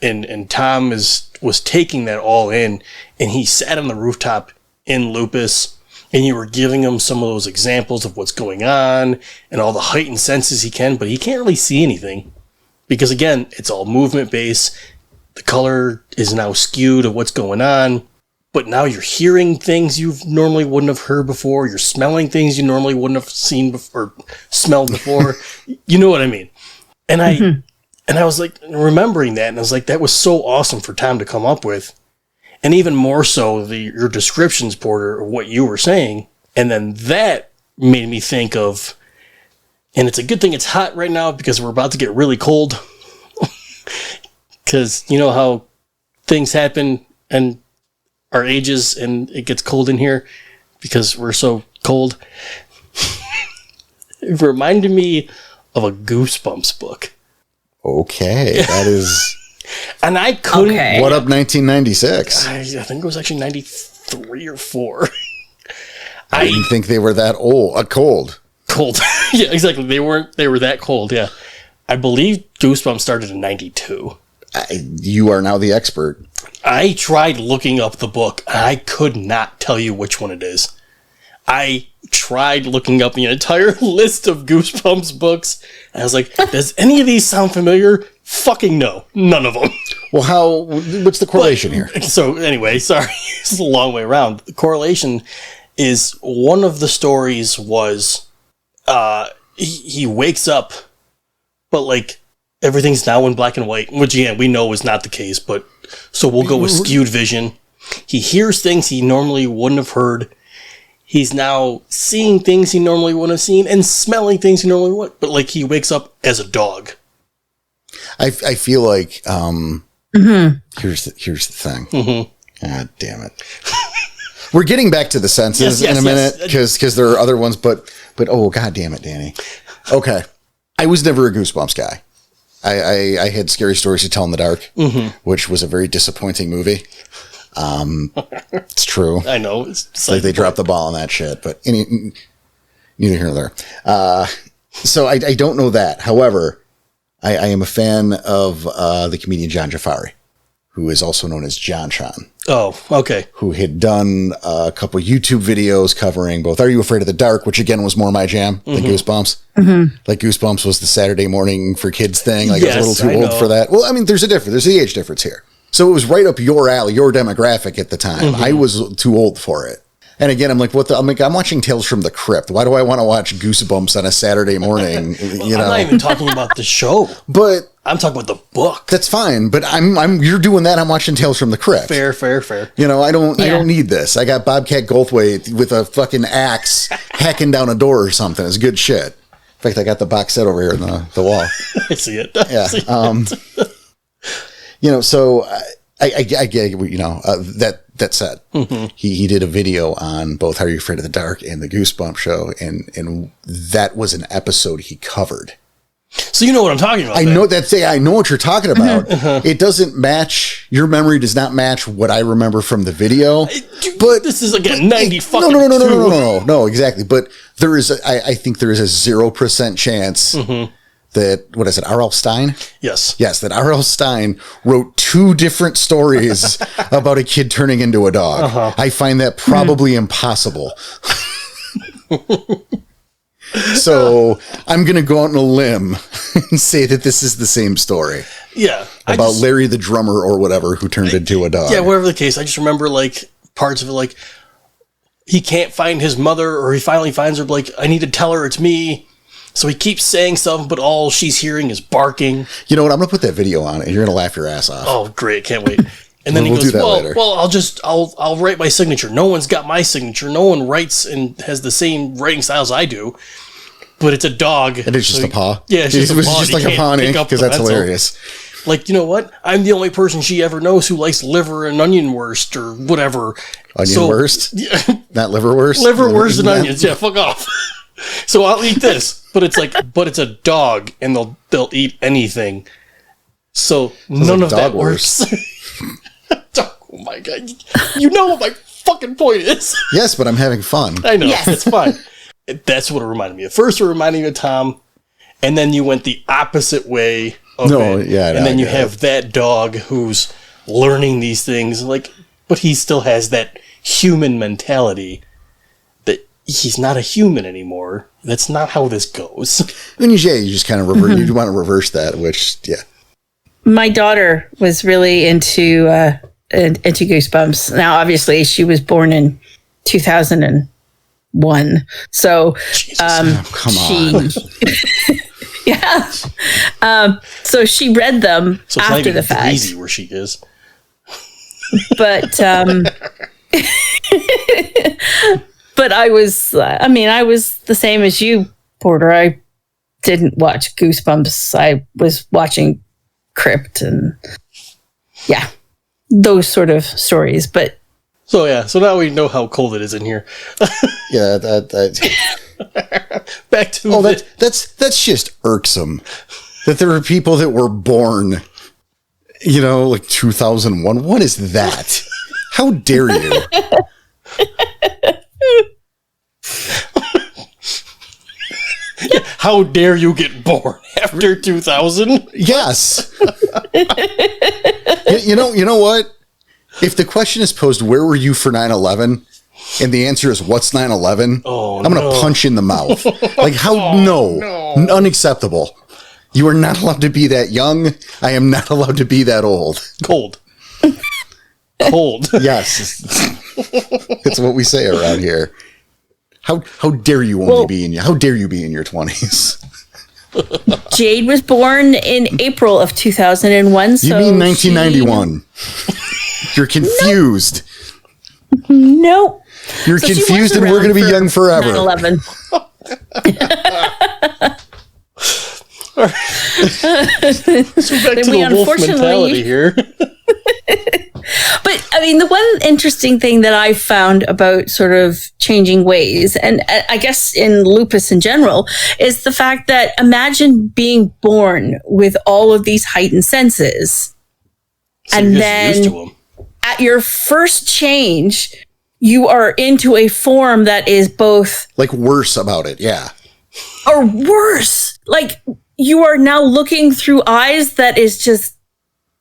and Tom was taking that all in, and he sat on the rooftop in Lupus, and you were giving him some of those examples of what's going on and all the heightened senses he can, but he can't really see anything. Because again, it's all movement based. The color is now skewed of what's going on. But now you're hearing things you normally wouldn't have heard before. You're smelling things you normally wouldn't have seen before, or smelled before. You know what I mean? And I was like remembering that, and I was like, that was so awesome for Tom to come up with. And even more so, your descriptions, Porter, of what you were saying. And then that made me think of. And it's a good thing it's hot right now, because we're about to get really cold. Because you know how things happen and our ages, and it gets cold in here because we're so cold. It reminded me of a Goosebumps book. Okay, that is... And I couldn't... Okay. What up 1996? I think it was actually 93 or 4. I didn't think they were that old. Cold. Yeah, exactly. They were that cold, yeah. I believe Goosebumps started in 92. You are now the expert. I tried looking up the book, and I could not tell you which one it is. I tried looking up the entire list of Goosebumps books, and I was like, does any of these sound familiar? Fucking no. None of them. Well, what's the correlation here? So anyway, sorry, it's a long way around. The correlation is one of the stories was he wakes up, but like everything's now in black and white, which again we know is not the case. But so we'll go with skewed vision. He hears things he normally wouldn't have heard. He's now seeing things he normally wouldn't have seen and smelling things he normally wouldn't. But like he wakes up as a dog. I feel like here's the thing. God damn it. We're getting back to the senses in a minute because there are other ones, but oh god damn it, Danny. Okay, I was never a Goosebumps guy. I had scary stories to tell in the dark, which was a very disappointing movie. It's true. I know. It's like they dropped the ball on that shit, but neither here nor there. So I don't know that. However, I am a fan of the comedian Jon Jafari, who is also known as Jon Tron. Oh, okay. Who had done a couple YouTube videos covering both Are You Afraid of the Dark, which again was more my jam than Goosebumps. Like Goosebumps was the Saturday morning for kids thing. Like I was a little too old for that. Well, I mean, there's the age difference here. So it was right up your alley, your demographic at the time. I was too old for it. And again, I'm like, I'm watching Tales from the Crypt. Why do I want to watch Goosebumps on a Saturday morning? I'm not even talking about the show. But I'm talking about the book. That's fine. But you're doing that. I'm watching Tales from the Crypt. Fair. You know, I don't need this. I got Bobcat Goldthwait with a fucking axe hacking down a door or something. It's good shit. In fact, I got the box set over here in the wall. I see it. You know, so I get, you know, that said, he did a video on both Are You Afraid of the Dark and the Goosebumps show, and that was an episode he covered. So you know what I'm talking about. I know what you're talking about. It doesn't match, your memory does not match what I remember from the video. But this is again 90 fucking No, exactly. But there is I think there is a 0% chance that, what is it, R.L. Stine? Yes, that R.L. Stine wrote 2 different stories about a kid turning into a dog. I find that probably impossible. So I'm going to go out on a limb and say that this is the same story. Yeah. About Larry the drummer or whatever who turned into a dog. Yeah, whatever the case. I just remember like parts of it, like he can't find his mother, or he finally finds her, like, I need to tell her it's me. So he keeps saying stuff, but all she's hearing is barking. You know what? I'm going to put that video on and you're going to laugh your ass off. Oh, great. Can't wait. And then he goes, I'll write my signature. No one's got my signature. No one writes and has the same writing style as I do. But it's a dog. And it's just a paw. Yeah, it was just like a paw in ink, because that's hilarious. Like, you know what? I'm the only person she ever knows who likes liver and onion wurst or whatever. Wurst? Yeah. Not liverwurst? Liverwurst and onions. Yeah, fuck off. So I'll eat this. But it's like, it's a dog, and they'll eat anything. So none of that works. Oh my god. You know what my fucking point is. Yes, but I'm having fun. I know. Yes. It's fine. That's what it reminded me of. First, it reminded me of Tom, and then you went the opposite way of it. Yeah, and then you have that dog who's learning these things, like, but he still has that human mentality that he's not a human anymore. That's not how this goes. And you just kind of you want to reverse that, which, yeah. My daughter was really into Goosebumps. Now, obviously, she was born in 2001. So, come on. Yeah. So she read them after the fact. Easy where she is. But, but I was the same as you, Porter. I didn't watch Goosebumps. I was watching Crypt and those sort of stories. But so now we know how cold it is in here. Yeah, back to that's just irksome that there are people that were born, like 2001. What is that? How dare you? How dare you get born after 2000? Yes. You know what? If the question is posed, where were you for 9/11? And the answer is, what's 9/11? I'm going to punch you in the mouth. Like, how? No. Unacceptable. You are not allowed to be that young. I am not allowed to be that old. Cold. Yes. It's what we say around here. How dare you only be in how dare you be in your 20s? Jade was born in April of 2001. So you mean 1991? You're confused. Nope. You're confused, and we're going to be young forever. 9/11. So back to the wolf mentality here. But I mean, the one interesting thing that I found about sort of changing ways, and I guess in lupus in general, is the fact that imagine being born with all of these heightened senses, So and you're just used to then 'em. at your first change, you are into a form that is both Like worse about it, yeah. or worse. Like you are now looking through eyes that is just,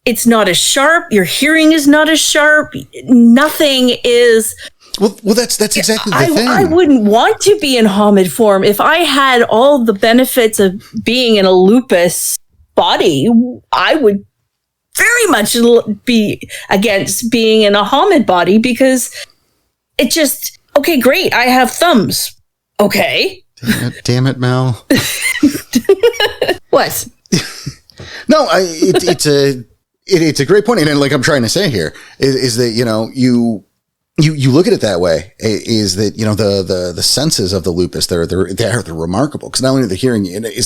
it's not as sharp. Your hearing is not as sharp. Nothing is. Well, that's exactly the thing. I wouldn't want to be in Hamid form. If I had all the benefits of being in a lupus body, I would very much be against being in a Hamid body, because it just, okay, great, I have thumbs. Okay. Damn it, Mel. What? No, it's a great point, and like I'm trying to say here is that you look at it that way, is that the senses of the lupus they're remarkable, because not only the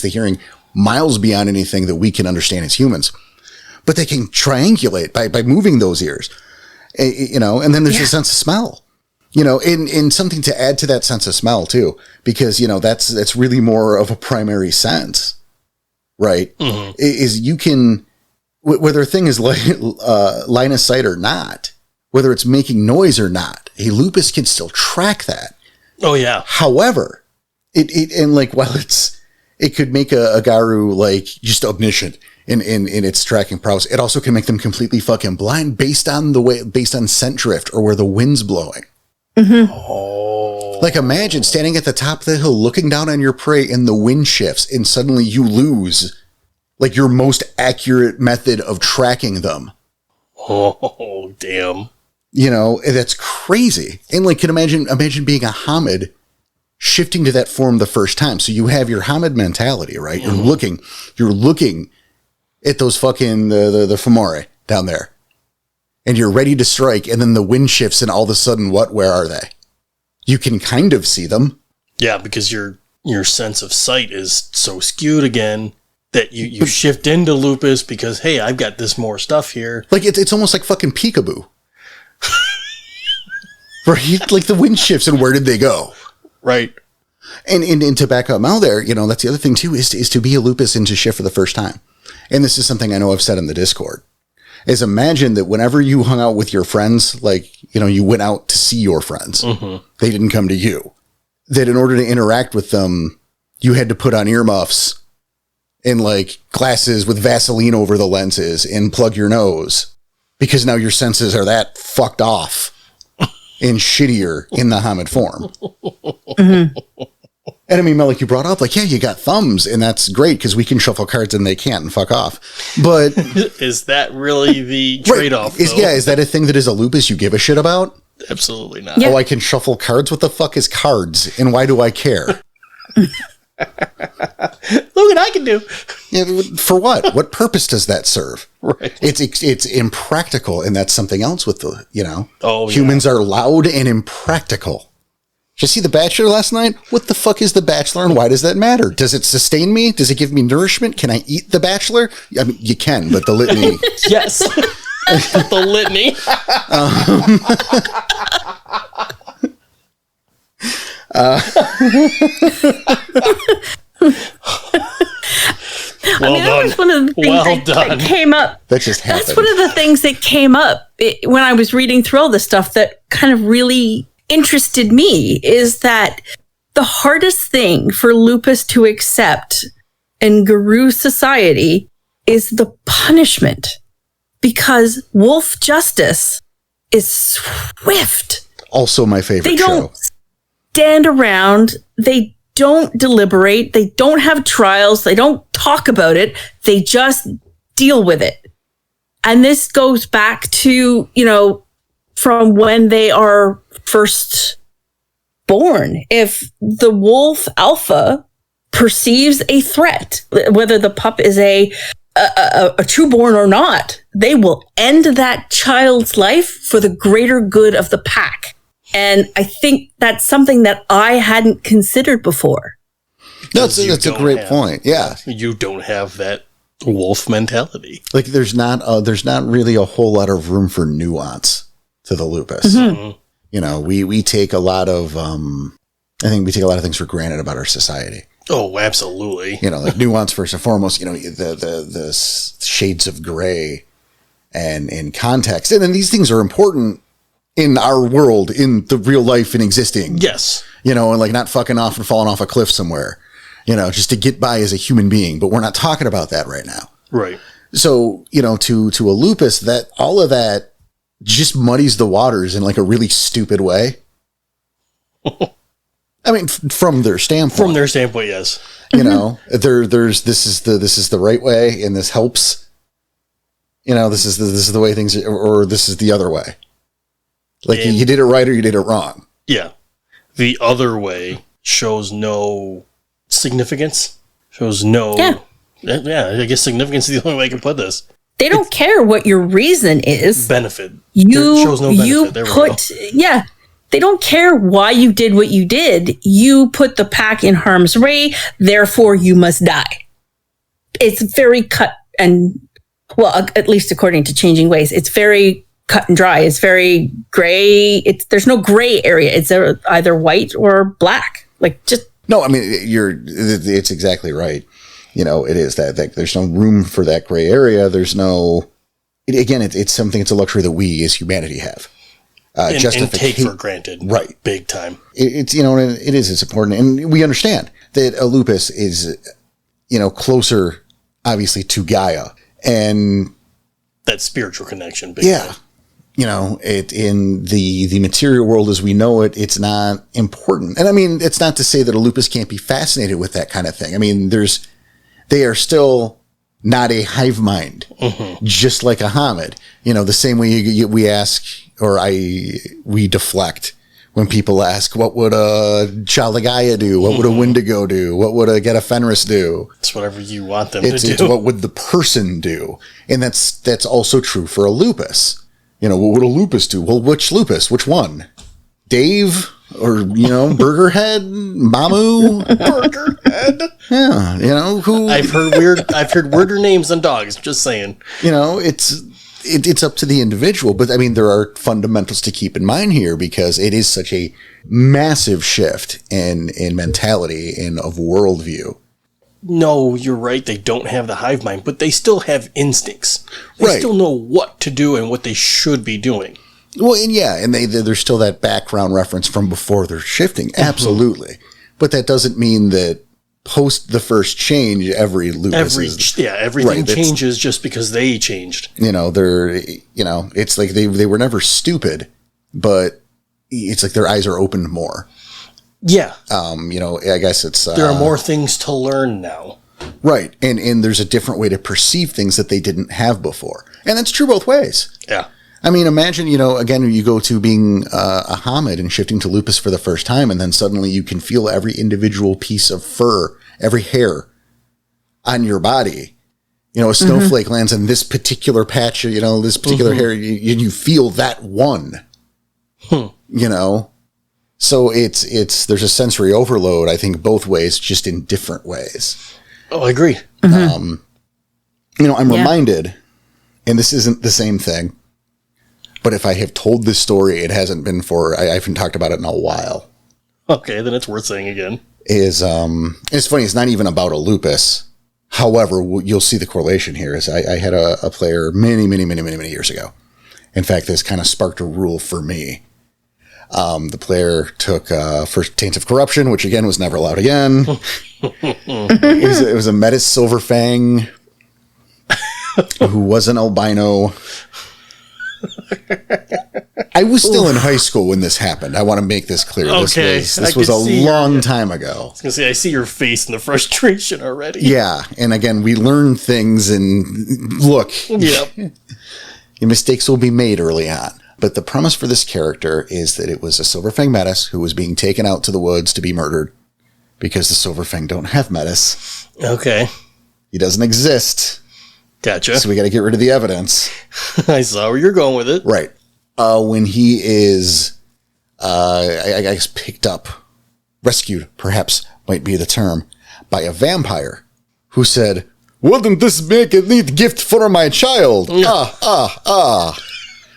hearing miles beyond anything that we can understand as humans, but they can triangulate by moving those ears, and then there's the sense of smell. And something to add to that sense of smell too, because that's really more of a primary sense, right? Mm-hmm. Is you can, whether a thing is line of sight or not, whether it's making noise or not, a lupus can still track that. Oh yeah. However, while it could make a Garu like just omniscient in its tracking prowess, it also can make them completely fucking blind based on scent drift or where the wind's blowing. Mm-hmm. Oh. Like imagine standing at the top of the hill, looking down on your prey, and the wind shifts, and suddenly you lose like your most accurate method of tracking them. Oh, damn. That's crazy. And like, can imagine being a Hamid shifting to that form the first time. So you have your Hamid mentality, right? Mm-hmm. You're looking at those fucking, the Fomori down there, and you're ready to strike. And then the wind shifts, and all of a sudden, where are they? You can kind of see them. Yeah, because your sense of sight is so skewed again that you shift into lupus because, hey, I've got this more stuff here. Like it's almost like fucking peekaboo. Right? Like the wind shifts, and where did they go? Right. And to back up Mal there, that's the other thing too, is to be a lupus and to shift for the first time. And this is something I know I've said in the Discord, is imagine that whenever you hung out with your friends, like, you went out to see your friends, mm-hmm. They didn't come to you, that in order to interact with them, you had to put on earmuffs and like glasses with Vaseline over the lenses and plug your nose, because now your senses are that fucked off and shittier in the Hamid form. Mm-hmm. And I mean, Mel, like you brought up, like, yeah, you got thumbs, and that's great because we can shuffle cards and they can't, and fuck off. But is that really the trade-off? Right. Is that a thing that is a lupus you give a shit about? Absolutely not. Yeah. Oh, I can shuffle cards? What the fuck is cards? And why do I care? Look what I can do. Yeah, for what? What purpose does that serve? Right. It's impractical, and that's something else with the, Oh, humans are loud and impractical. Did you see The Bachelor last night? What the fuck is The Bachelor, and why does that matter? Does it sustain me? Does it give me nourishment? Can I eat The Bachelor? I mean, you can, but the litany... Yes. The litany. That was one of the things that came up. That just happened. That's one of the things that came up when I was reading through all this stuff that kind of really interested me, is that the hardest thing for lupus to accept in Guru society is the punishment, because wolf justice is swift. Also my favorite show. They don't stand around. They don't deliberate. They don't have trials. They don't talk about it. They just deal with it. And this goes back to, from when they are first born. If the wolf alpha perceives a threat, whether the pup is a trueborn or not, they will end that child's life for the greater good of the pack. And I think that's something that I hadn't considered before. That's a great point. Yeah. You don't have that wolf mentality. Like there's not really a whole lot of room for nuance to the lupus. Mm-hmm. We take a lot of I think we take a lot of things for granted about our society. Oh, absolutely. Like nuance first and foremost, the shades of gray and in context. And then these things are important in our world, in the real life and existing. Yes. And like not fucking off and falling off a cliff somewhere, just to get by as a human being. But we're not talking about that right now. Right. So, to a lupus, that all of that just muddies the waters in like a really stupid way. I mean, from their standpoint. From their standpoint, yes. There's this is the right way, and this helps. This is the way things are, or this is the other way. Like you did it right or you did it wrong. Yeah. The other way shows no significance. Shows no. Yeah, I guess significance is the only way I can put this. They don't care what your reason is. Benefit. There shows no benefit. You there we put, go. yeah. They don't care why you did what you did. You put the pack in harm's way, therefore you must die. It's very cut and, well, at least according to Changing Ways, it's very cut and dry. It's very gray. There's no gray area. It's either white or black. Like just. No, I mean, it's exactly right. It is that there's no room for that gray area. There's no, it's something, it's a luxury that we as humanity have. And take for granted. Right. Big time. It's it's important. And we understand that a lupus is, closer, obviously, to Gaia. And that spiritual connection. Big yeah. time. In the material world as we know it, it's not important. And I mean, it's not to say that a lupus can't be fascinated with that kind of thing. I mean, they are still not a hive mind, just like a Hamid. The same way we ask, or we deflect when people ask, what would a Chalagaya do? What would a Wendigo do? What would a Geta Fenris do? It's whatever you want them to do. It's what would the person do? And that's also true for a lupus. What would a lupus do? Well, which lupus? Which one? Dave? Or, Burgerhead? Mamu? Burgerhead? Yeah, who? I've heard weirder names than dogs, just saying. It's up to the individual, but I mean, there are fundamentals to keep in mind here because it is such a massive shift in mentality and of worldview. No, you're right. They don't have the hive mind, but they still have instincts. They still know what to do and what they should be doing. Well, and there's still that background reference from before they're shifting. Absolutely. But that doesn't mean that post the first change, every lupus everything changes just because they changed. It's like they were never stupid, but it's like their eyes are opened more. Yeah. I guess it's there are more things to learn now. Right. And there's a different way to perceive things that they didn't have before. And that's true both ways. Yeah. I mean, imagine, again, you go to being a Hamid and shifting to lupus for the first time, and then suddenly you can feel every individual piece of fur, every hair on your body. A snowflake lands in this particular patch, this particular hair, you feel that one. So there's a sensory overload, I think, both ways, just in different ways. Oh, I agree. I'm reminded, and this isn't the same thing, but if I have told this story, it hasn't been I haven't talked about it in a while. Okay, then it's worth saying again. It's funny, it's not even about a lupus. However, you'll see the correlation here. I had a player many, many, many, many, many years ago. In fact, this kind of sparked a rule for me. The player took first Taints of Corruption, which again was never allowed again. It was a Metis Silverfang who was an albino. I was still in high school when this happened. I want to make this clear. Okay, This was a long time ago. I was going to say, I see your face in the frustration already. Yeah, and again, we learn things, and look, Yep. your mistakes will be made early on. But the premise for this character is that it was a Silverfang Metis who was being taken out to the woods to be murdered because the Silverfang don't have Metis. Okay. He doesn't exist. Gotcha. So we got to get rid of the evidence. I saw where you're going with it. Right. When he is, I guess, picked up, rescued, perhaps might be the term, by a vampire who said, "Wouldn't this make a neat gift for my child?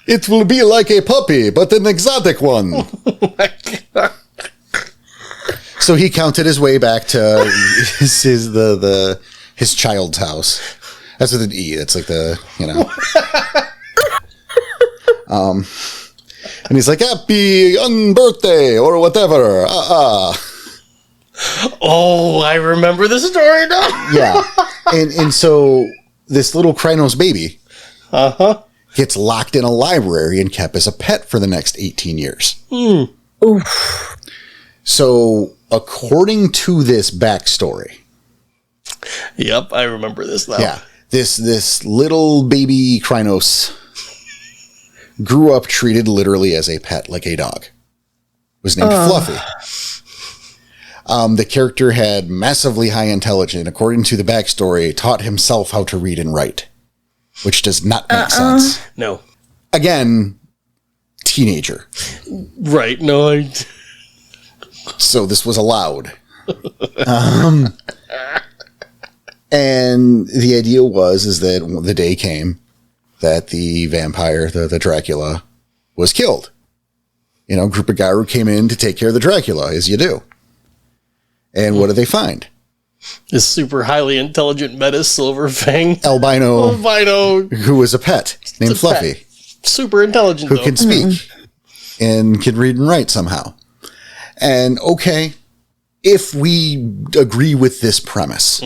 It will be like a puppy, but an exotic one." Oh my God. So he counted his way back to his child's house. That's with an E. That's like the, you know. And he's like, "Happy unbirthday," or whatever. Oh, I remember the story now. Yeah. And so this little Krynos baby gets locked in a library and kept as a pet for the next 18 years. Oof. So according to this backstory. Yep, I remember this now. Yeah. This little baby Krynos grew up treated literally as a pet, like a dog. Was named Fluffy. The character had massively high intelligence. According to the backstory, taught himself how to read and write, which does not make sense. No. Again, teenager. Right. No, So this was allowed. And the idea is that the day came that the vampire, the Dracula, was killed. You know, a group of Garu came in to take care of the Dracula, as you do. And what did they find? this super highly intelligent Metis Silverfang Albino, who was a pet named Fluffy. Pet. Super intelligent, who can speak and can read and write somehow. And okay, if we agree with this premise,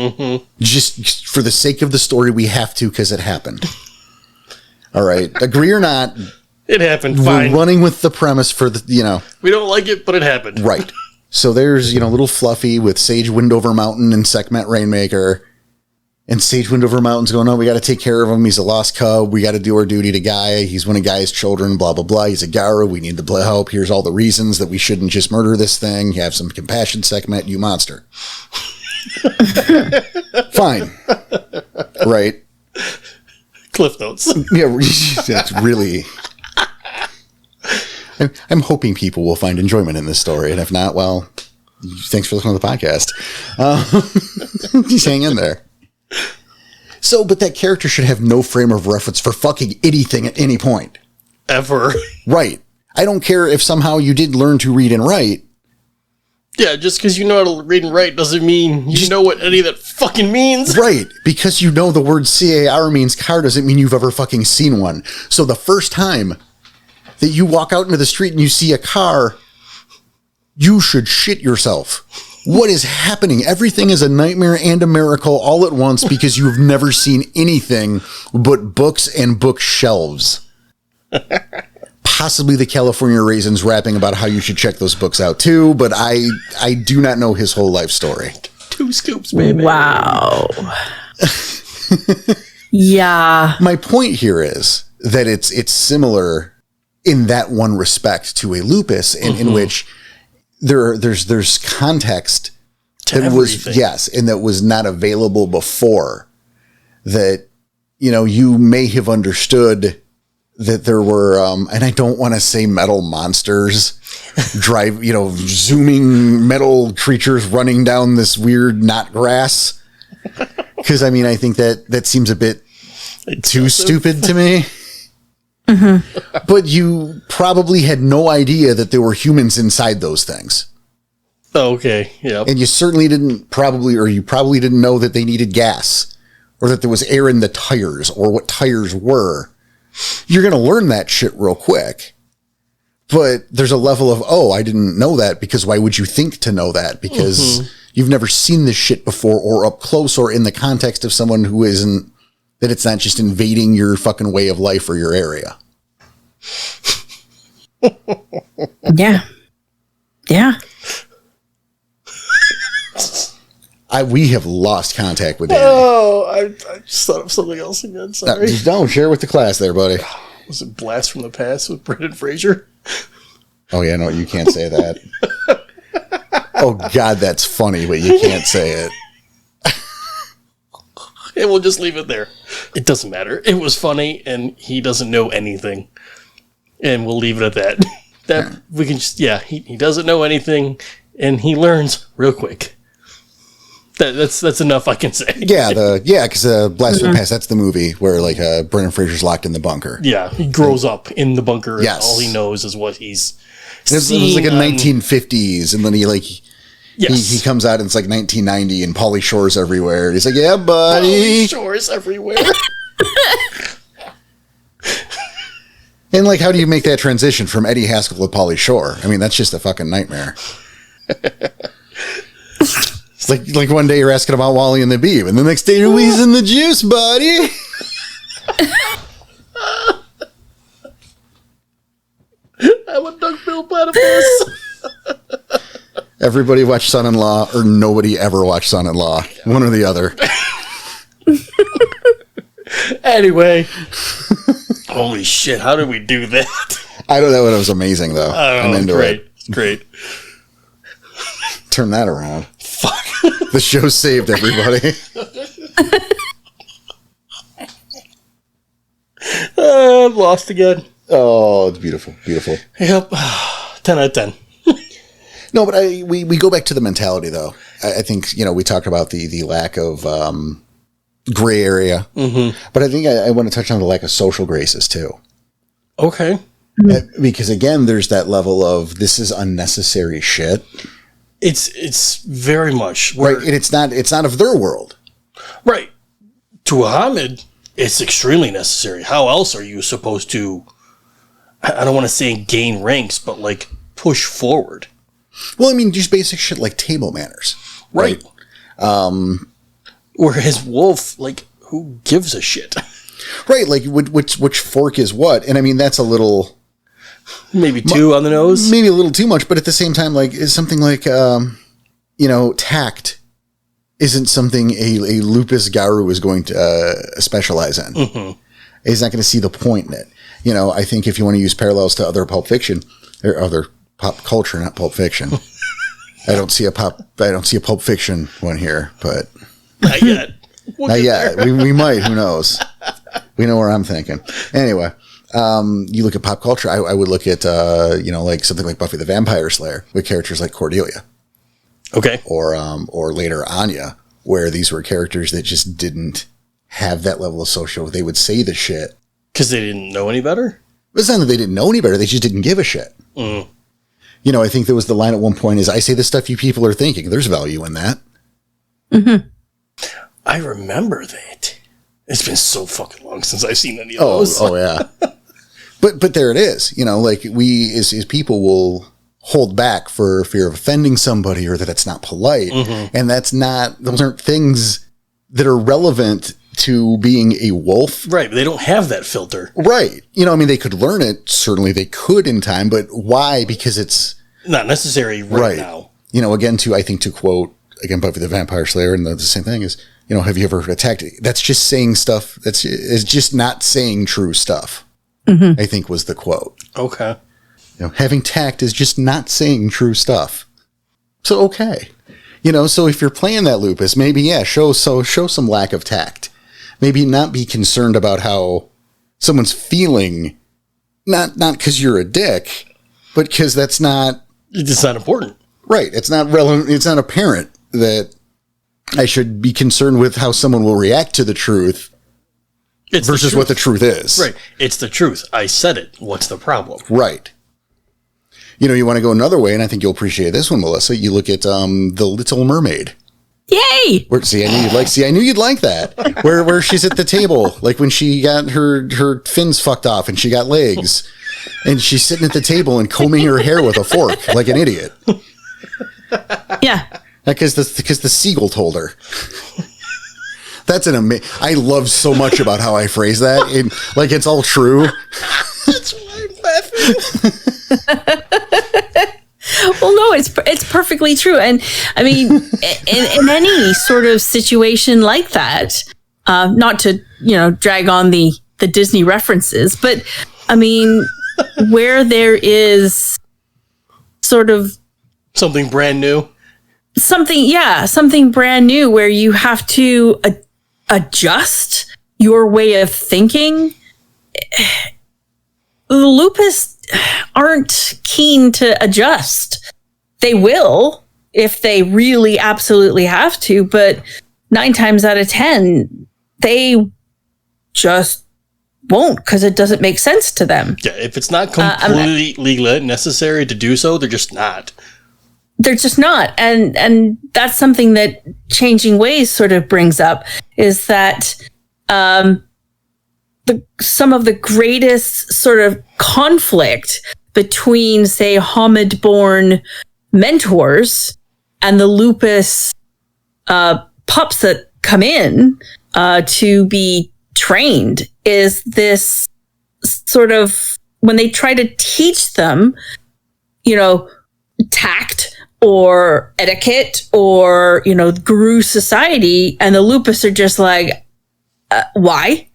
just for the sake of the story, we have to because it happened. All right, agree or not, it happened. Fine. We're running with the premise for the, you know. We don't like it, but it happened. Right. So there's, you know, little Fluffy with Sage Windover Mountain and Sekhmet Rainmaker. And Sage Windover Mountain's going, "Oh, we got to take care of him. He's a lost cub. We got to do our duty to Gaia. He's one of Gaia's children, blah, blah, blah. He's a Garu. We need the help. Here's all the reasons that we shouldn't just murder this thing. Have some compassion, Sekhmet, you monster." Fine. Right. Cliff notes. Yeah, that's really... I'm hoping people will find enjoyment in this story. And if not, well, thanks for listening to the podcast. Just hang in there. So, but that character should have no frame of reference for fucking anything at any point. Ever. Right. I don't care if somehow you did learn to read and write. Yeah, just because you know how to read and write doesn't mean you know what any of that fucking means. Right. Because you know the word CAR means car doesn't mean you've ever fucking seen one. So the first time that you walk out into the street and you see a car, you should shit yourself. What is happening? Everything is a nightmare and a miracle all at once because you've never seen anything but books and bookshelves. Possibly the California Raisins rapping about how you should check those books out too, but I do not know his whole life story. 2 scoops, baby. Wow. Yeah. My point here is that it's similar in that one respect to a Lupus, in which there's context that was, yes, and that was not available before, that, you know, you may have understood that there were, and I don't want to say metal monsters zooming metal creatures running down this weird knot grass. Cause I mean, I think that seems a bit too stupid to me. Mm-hmm. But you probably had no idea that there were humans inside those things. Okay, yeah. And you certainly you probably didn't know that they needed gas or that there was air in the tires or what tires were. You're going to learn that shit real quick. But there's a level of, oh, I didn't know that, because why would you think to know that? Because you've never seen this shit before or up close or in the context of someone who isn't, that it's not just invading your fucking way of life or your area. Yeah. Yeah. We have lost contact with Danny. Oh, I just thought of something else again. Sorry. Just don't share with the class there, buddy. Was it Blast from the Past with Brendan Fraser? Oh, yeah, no, you can't say that. Oh, God, that's funny, but you can't say it. And we'll just leave it there. It doesn't matter. It was funny, and he doesn't know anything. And we'll leave it at that. We can just, he doesn't know anything, and he learns real quick. That's enough I can say. Yeah, because Blast from the Past, that's the movie where like Brendan Fraser's locked in the bunker. Yeah, he grows up in the bunker, Yes. and all he knows is what he's It was like a 1950s, and then he comes out and it's like 1990, and Pauly Shore's everywhere. He's like, yeah, buddy. Pauly Shore's everywhere. And like, how do you make that transition from Eddie Haskell to Pauly Shore? I mean, that's just a fucking nightmare. It's like one day you're asking about Wally and the Beeb, and the next day you're wheezing the juice, buddy. I'm a duckbill platypus. Everybody watched Son-in-Law, or nobody ever watched Son-in-Law. One or the other. Anyway. Holy shit, how did we do that? I don't know, it was amazing, though. I'm into it. Great. Turn that around. Fuck. The show saved everybody. I'm lost again. Oh, it's beautiful. Beautiful. Yep. 10 out of 10. No, but we go back to the mentality, though. I think, we talked about the lack of gray area. Mm-hmm. But I think I want to touch on the lack of social graces, too. Okay. Because, again, there's that level of this is unnecessary shit. It's very much. Right, and it's not of their world. Right. To Ahmed, it's extremely necessary. How else are you supposed to, I don't want to say gain ranks, but like push forward? Well, I mean, just basic shit like table manners. Right. Whereas Wolf, like, who gives a shit? Right, like which fork is what? And I mean, that's a little... Maybe two on the nose? Maybe a little too much, but at the same time, like, is something like, tact isn't something a Lupus Garu is going to specialize in. Mm-hmm. He's not going to see the point in it. I think if you want to use parallels to other Pulp Fiction, or other pop culture, not Pulp Fiction. I don't see a Pulp Fiction one here, but... Not yet. Not yet. We might, who knows? We know where I'm thinking. Anyway... you look at pop culture, I would look at, like something like Buffy the Vampire Slayer with characters like Cordelia. Okay. Or later Anya, where these were characters that just didn't have that level of social. They would say the shit. Because they didn't know any better? It's not that they didn't know any better. They just didn't give a shit. Mm. I think there was the line at one point is, I say the stuff you people are thinking. There's value in that. Mm-hmm. I remember that. It's been so fucking long since I've seen any of those. Oh, yeah. But there it is. Like we as people will hold back for fear of offending somebody or that it's not polite. Mm-hmm. And those aren't things that are relevant to being a wolf. Right. They don't have that filter. Right. They could learn it. Certainly they could in time, but why? Because it's not necessary right now. Again, to quote, again, Buffy the Vampire Slayer, and the same thing is, have you ever attacked? That's just saying stuff. It's just not saying true stuff. Mm-hmm. I think was the quote. Okay. Having tact is just not saying true stuff. So, okay. So if you're playing that Lupus, maybe, show some lack of tact. Maybe not be concerned about how someone's feeling, not because you're a dick, but because that's not... It's not important. Right. It's not relevant. It's not apparent that I should be concerned with how someone will react to the truth versus what the truth is. Right. It's the truth. I said it. What's the problem? Right. You want to go another way, and I think you'll appreciate this one, Melissa. You look at the Little Mermaid. Yay! I knew you'd like that. Where she's at the table, like when she got her fins fucked off and she got legs, and she's sitting at the table and combing her hair with a fork like an idiot. Yeah. Because the seagull told her. That's an amazing... I love so much about how I phrase that. It's all true. That's why I'm laughing. Well, no, it's perfectly true. And I mean, in any sort of situation like that, not to, drag on the Disney references, but I mean, where there is sort of something brand new, something brand new where you have to adjust your way of thinking. The Lupus aren't keen to adjust. They will if they really absolutely have to, but 9 times out of 10, they just won't because it doesn't make sense to them. Yeah, if it's not completely necessary to do so, they're just not. They're just not. And that's something that Changing Ways sort of brings up, is that some of the greatest sort of conflict between, say, Hamid-born mentors and the Lupus pups that come in to be trained is this sort of, when they try to teach them, tact or etiquette or, guru society, and the Lupus are just like, why?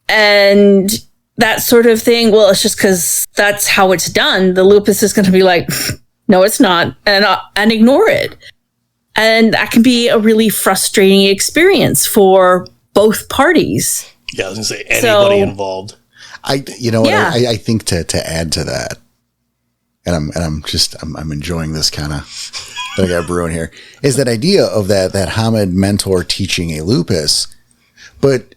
And that sort of thing. Well, it's just because that's how it's done. The Lupus is going to be like, no, it's not, and ignore it. And that can be a really frustrating experience for both parties. Yeah, I was going to say anybody involved. I think to add to that, and I'm enjoying this kind of that I got brewing here, is that idea of that Hamid mentor teaching a Lupus, but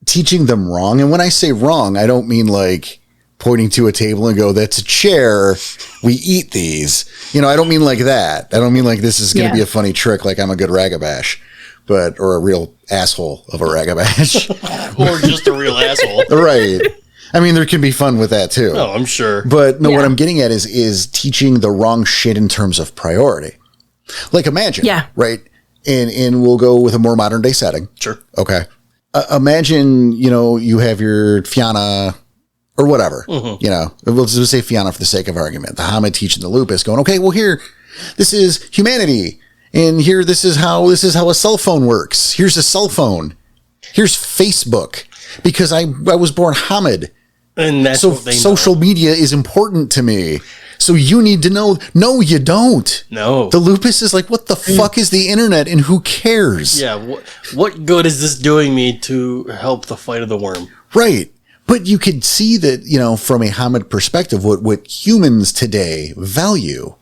teaching them wrong. And when I say wrong, I don't mean like pointing to a table and go, that's a chair, we eat these. I don't mean like that. I don't mean like this is going to be a funny trick, like I'm a good ragabash, or a real asshole of a ragabash. Or just a real asshole. Right. I mean, there can be fun with that too. Oh, I'm sure. But no, what I'm getting at is teaching the wrong shit in terms of priority. Like imagine, right? And we'll go with a more modern day setting. Sure. Okay. Imagine, you have your Fianna or whatever, we'll just say Fianna for the sake of argument. The Hamid teaching the Lupus going, okay, well here, this is humanity. And here, this is how a cell phone works. Here's a cell phone. Here's Facebook, because I was born Hamid. And that's so what they social media is important to me. So you need to know. No, you don't. No. The Lupus is like, what the fuck is the internet and who cares? Yeah. What good is this doing me to help the fight of the worm? Right. But you could see that, from a Hamid perspective, what humans today value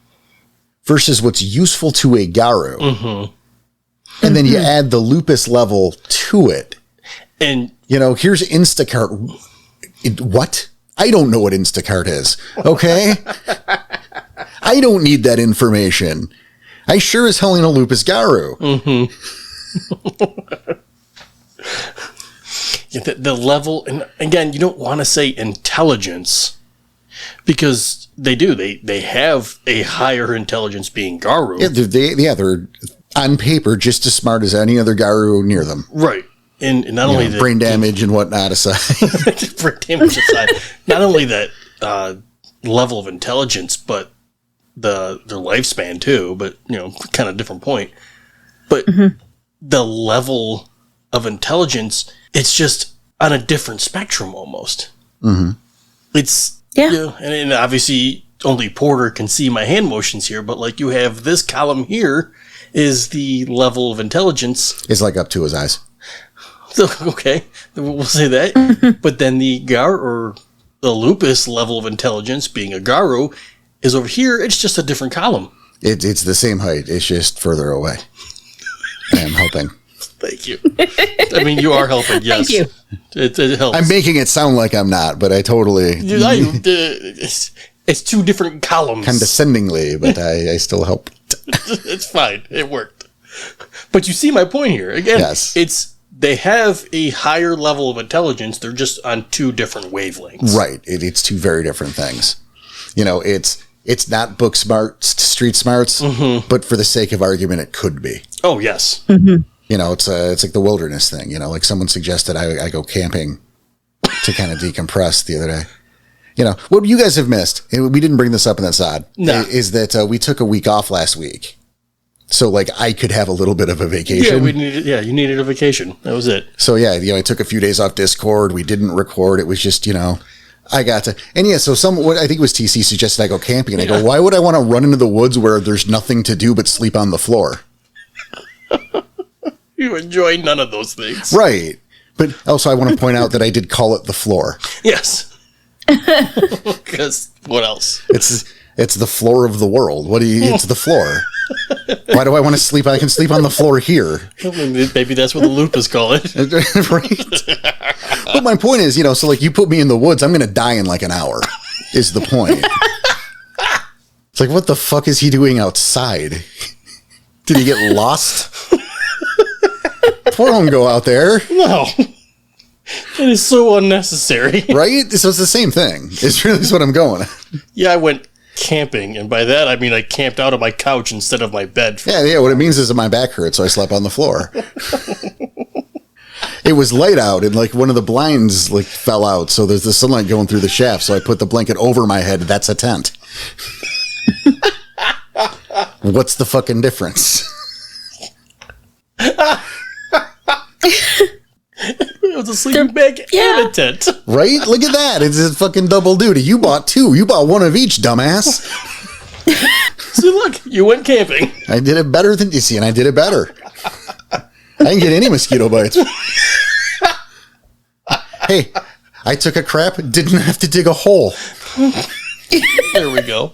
versus what's useful to a Garu. Mm-hmm. And then you add the Lupus level to it. And, here's Instacart. What? I don't know what Instacart is. Okay. I don't need that information. I sure as hell ain't a Lupus Garu. Mm-hmm. The level, and again, you don't want to say intelligence, because they do. They have a higher intelligence being Garu. Yeah, they're on paper just as smart as any other Garu near them. Right. And not only brain damage and whatnot aside. Brain damage aside. Not only that level of intelligence, but their lifespan too, but kind of different point. But the level of intelligence, it's just on a different spectrum almost. Mm-hmm. It's and obviously only Porter can see my hand motions here, but like you have this column here is the level of intelligence. It's like up to his eyes. So, okay, we'll say that. But then the the Lupus level of intelligence, being a Garu, is over here. It's just a different column. It's the same height. It's just further away. I am helping. Thank you. I mean, you are helping, yes. Thank you. It helps. I'm making it sound like I'm not, but I totally... It's two different columns. Condescendingly, but I still help. It's fine. It worked. But you see my point here. Again, yes. They have a higher level of intelligence. They're just on two different wavelengths. Right. It's two very different things. It's not book smarts to street smarts, but for the sake of argument, it could be. Oh, yes. Mm-hmm. It's like the wilderness thing. Like someone suggested I go camping to kind of decompress the other day. You know, what you guys have missed, and we didn't bring this up in that side, No. is that we took a week off last week. So, like, I could have a little bit of a vacation. You needed a vacation. That was it. So, yeah, I took a few days off Discord. We didn't record. It was just, I got to. And, yeah, so I think it was TC suggested I go camping. And I go, why would I want to run into the woods where there's nothing to do but sleep on the floor? You enjoy none of those things. Right. But also, I want to point out that I did call it the floor. Yes. Because what else? It's the floor of the world. It's the floor. Why do I want to sleep? I can sleep on the floor here. Maybe that's what the lupus call it. Right. But my point is, so like you put me in the woods, I'm going to die in like an hour, is the point. It's like, what the fuck is he doing outside? Did he get lost? Poor don't go out there. No. It is so unnecessary. Right? So it's the same thing. It's really what I'm going. Yeah, I went camping, and by that I mean I camped out on my couch instead of my bed. Yeah, what it means is that my back hurt, so I slept on the floor. It was light out, and like one of the blinds like fell out, so there's the sunlight going through the shaft, so I put the blanket over my head. That's a tent. What's the fucking difference? It was a sleeping bag and a tent. Right? Look at that. It's a fucking double duty. You bought two. You bought one of each, dumbass. See, look, you went camping. I did it better than you see, and I did it better. I didn't get any mosquito bites. Hey, I took a crap, didn't have to dig a hole. There we go.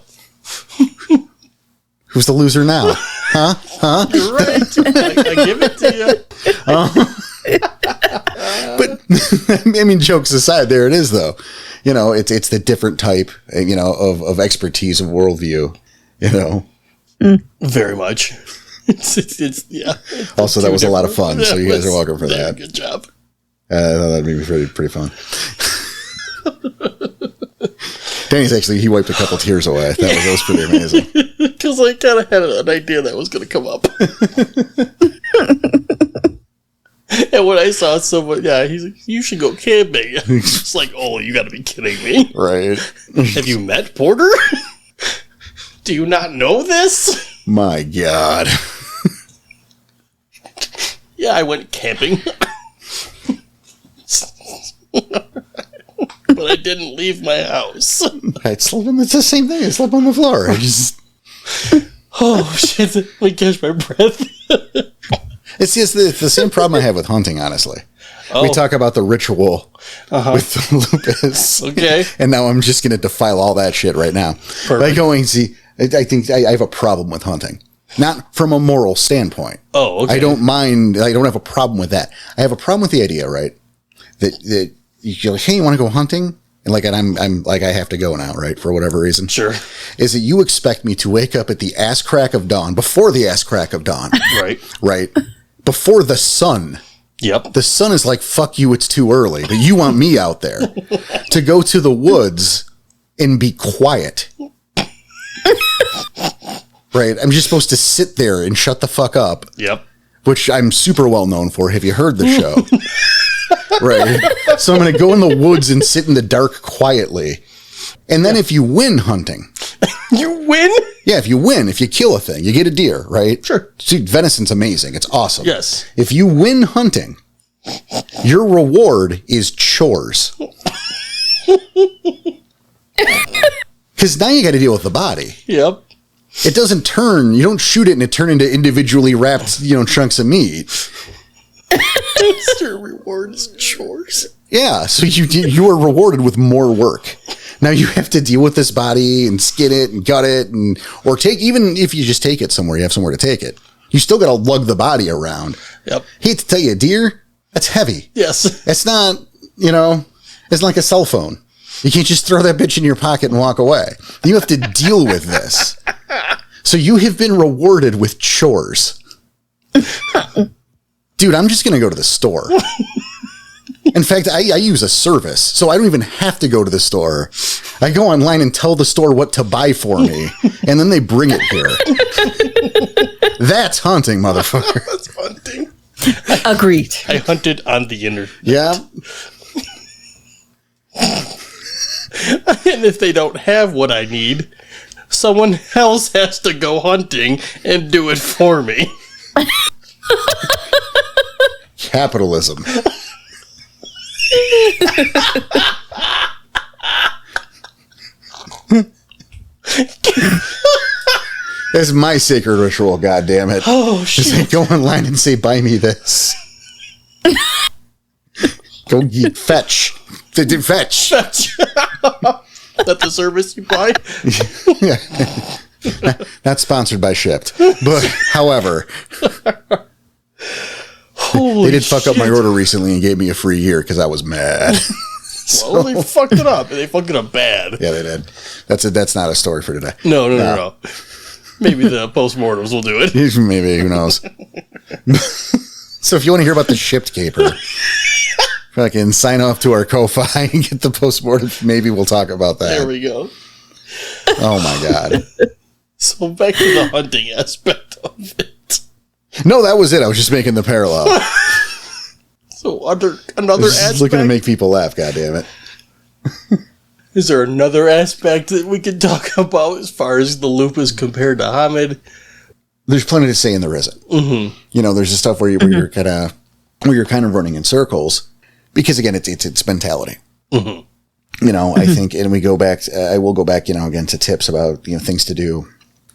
Who's the loser now? Huh? You're right. I give it to you. But I mean, jokes aside, there it is, though. It's the different type, of expertise of worldview. Very much. It's yeah. Also, that was a lot of fun, so you guys are welcome for that. Good job. That'd be pretty fun. Danny's he wiped a couple tears away. That was pretty amazing. Because I kind of had an idea that was going to come up. And when I saw someone, he's like, you should go camping. It's like, oh, you got to be kidding me. Right. Have you met Porter? Do you not know this? My God. Yeah, I went camping. But I didn't leave my house. It's the same thing. I slept on the floor. Oh, shit. Let me catch my breath. It's just the same problem I have with hunting, honestly. Oh. We talk about the ritual with lupus. Okay. And now I'm just going to defile all that shit right now. Perfect. By going, I think I have a problem with hunting. Not from a moral standpoint. Oh, okay. I don't have a problem with that. I have a problem with the idea, right? That you're like, hey, you want to go hunting? And I'm like, I have to go now, right? For whatever reason. Sure. Is that you expect me to wake up at the ass crack of dawn, before the ass crack of dawn. Right. Right. Before the sun. Yep. The sun is like, fuck you, it's too early. But you want me out there to go to the woods and be quiet. Right. I'm just supposed to sit there and shut the fuck up. Yep. Which I'm super well known for. Have you heard the show? Right. So I'm going to go in the woods and sit in the dark quietly. And then if you win hunting. You win? Yeah, if you kill a thing, you get a deer, right? Sure. See, venison's amazing. It's awesome. Yes. If you win hunting, your reward is chores. Because now you got to deal with the body. Yep. It doesn't turn, you don't shoot it and it turn into individually wrapped, chunks of meat. Your reward is chores. Yeah, so you are rewarded with more work. Now you have to deal with this body and skin it and gut it or take, even if you just take it somewhere, you have somewhere to take it. You still got to lug the body around. Yep. Hate to tell you, deer, that's heavy. Yes. It's not, it's like a cell phone. You can't just throw that bitch in your pocket and walk away. You have to deal with this. So you have been rewarded with chores. Dude, I'm just going to go to the store. In fact, I use a service, so I don't even have to go to the store. I go online and tell the store what to buy for me, and then they bring it here. That's hunting, motherfucker. That's hunting. Agreed. I hunted on the internet. Yeah. And if they don't have what I need, someone else has to go hunting and do it for me. Capitalism. That's my sacred ritual, goddammit. Oh, shit. Just go online and say, buy me this. Go fetch. Fetch. That's the service you buy? Not sponsored by Shipped. But, however, they did fuck up my order recently and gave me a free year because I was mad. Well, they fucked it up. They fucked it up bad. Yeah, they did. That's not a story for today. No. Maybe the postmortems will do it. Maybe, who knows? So if you want to hear about the Shipped caper, fucking sign off to our Ko-Fi and get the postmortem. Maybe we'll talk about that. There we go. Oh my god. So back to the hunting aspect of it. No, that was it. I was just making the parallel. So another aspect. Looking to make people laugh, goddammit. Is there another aspect that we can talk about as far as the lupus compared to Hamid? There's plenty to say and there isn't. Mm-hmm. You know, there's the stuff where you're kind of running in circles because again, it's mentality. Mm-hmm. You know, I think, and we go back. I will go back. You know, again to tips about things to do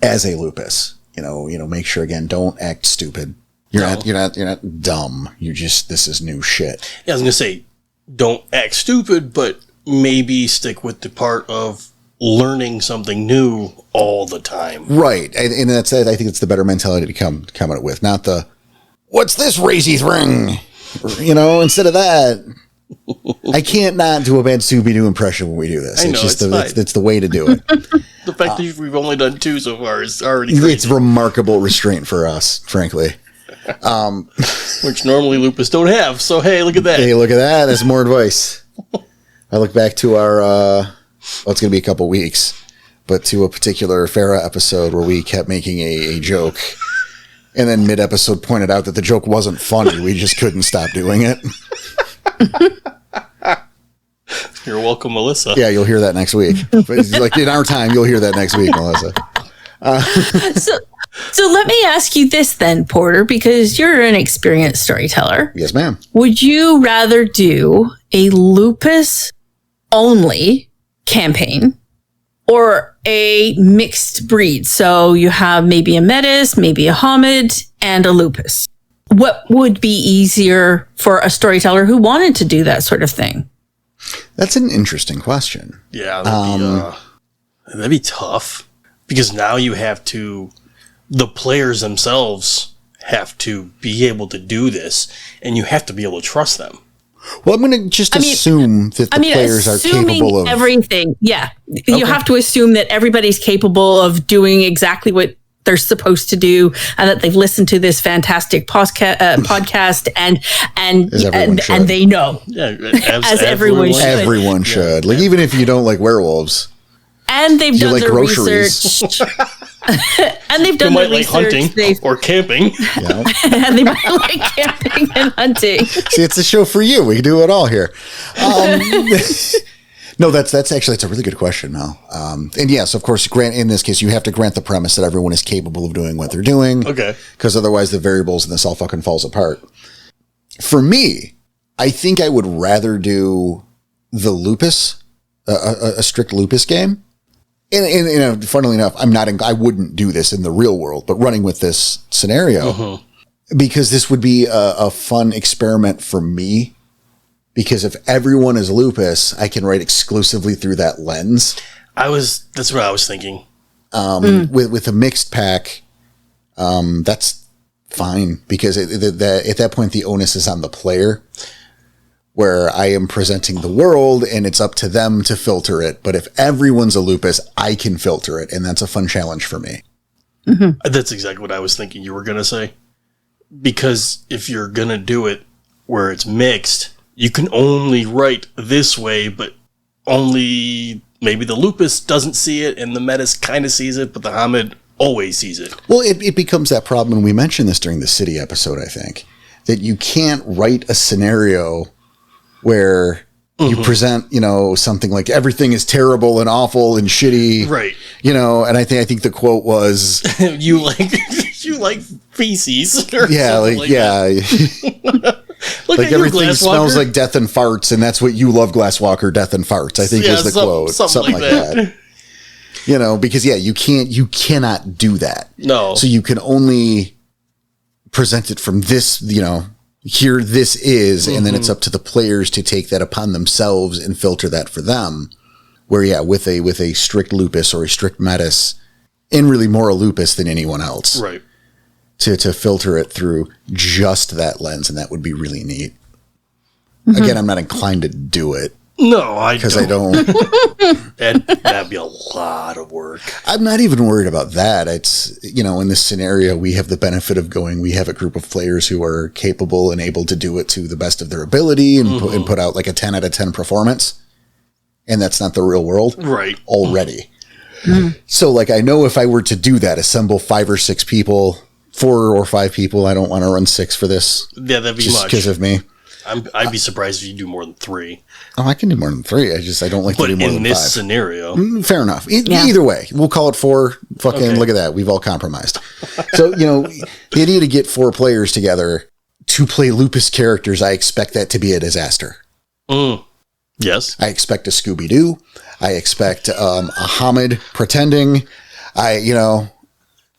as a lupus. You know, make sure again, don't act stupid. You're not dumb. This is new shit. Yeah, I was gonna say, don't act stupid, but maybe stick with the part of learning something new all the time. Right. And that's I think it's the better mentality to come at it with. Not the, what's this racy thing? Instead of that, I can't not do a bad Scooby-Doo impression when we do this. I know, it's the way to do it. The fact that we've only done 2 so far is already crazy. It's remarkable restraint for us, frankly. Which normally lupus don't have. So, hey, look at that. Hey, look at that. That's more advice. I look back to our, it's going to be a couple weeks, but to a particular Farrah episode where we kept making a joke and then mid-episode pointed out that the joke wasn't funny. We just couldn't stop doing it. You're welcome, Melissa. Yeah, you'll hear that next week. But like in our time, you'll hear that next week, Melissa. So let me ask you this then, Porter, because you're an experienced storyteller. Yes, ma'am. Would you rather do a lupus only campaign or a mixed breed? So you have maybe a Metis, maybe a Hamid, and a lupus. What would be easier for a storyteller who wanted to do that sort of thing? That's an interesting question. Yeah, that'd be tough because now you have to, the players themselves have to be able to do this, and you have to be able to trust them. Well, I'm going to just assume that the players are capable of everything. Yeah, you have to assume that everybody's capable of doing exactly what they're supposed to do, and that they've listened to this fantastic podcast, and they know. Yeah, as everyone should. Everyone should. Like even if you don't like werewolves, and they've done their groceries. research. And they've done they their might research. like hunting or camping. Yeah. And they might like camping and hunting. See, it's a show for you. We can do it all here. No, that's actually, it's a really good question, Mel. And yes, of course, in this case, you have to grant the premise that everyone is capable of doing what they're doing. Okay. Because otherwise the variables in this all fucking falls apart. For me, I think I would rather do the lupus, a strict lupus game. And funnily enough, I wouldn't do this in the real world, but running with this scenario, because this would be a fun experiment for me. Because if everyone is lupus, I can write exclusively through that lens. That's what I was thinking. With a mixed pack, that's fine because at that point the onus is on the player, where I am presenting the world and it's up to them to filter it. But if everyone's a lupus, I can filter it, and that's a fun challenge for me. Mm-hmm. That's exactly what I was thinking you were gonna say. Because if you're gonna do it where it's mixed, you can only write this way, but only maybe the lupus doesn't see it and the Metis kind of sees it, but the Hamid always sees it. Well, it becomes that problem, and we mentioned this during the city episode, I think, that you can't write a scenario where You present, something like everything is terrible and awful and shitty. Right. And I think the quote was you like feces. Or yeah, like yeah. Look like at everything you, smells like death and farts, and that's what you love, Glasswalker, death and farts, I think was the quote. Something like that. Because you cannot do that. No. So you can only present it from this, here this is, and then it's up to the players to take that upon themselves and filter that for them. Where with a strict Lupus or a strict Metis, and really more a Lupus than anyone else. Right. To filter it through just that lens, and that would be really neat. Again, I'm not inclined to do it. No, because I don't. That'd be a lot of work. I'm not even worried about that. It's, in this scenario, we have the benefit of we have a group of players who are capable and able to do it to the best of their ability and put out like a 10 out of 10 performance. And that's not the real world. Right. Already. So I know if I were to do that, assemble 5 or 6 people, 4 or 5 people, I don't want to run 6 for this. Yeah, that'd be just much. Because of me. I'd be surprised if you do more than 3. Oh, I can do more than 3. I don't like to do more than 5. But in this scenario. Fair enough. Either way, we'll call it 4. Fucking look at that. We've all compromised. So, the idea to get 4 players together to play Lupus characters, I expect that to be a disaster. Yes. I expect a Scooby-Doo. I expect a Hamid pretending.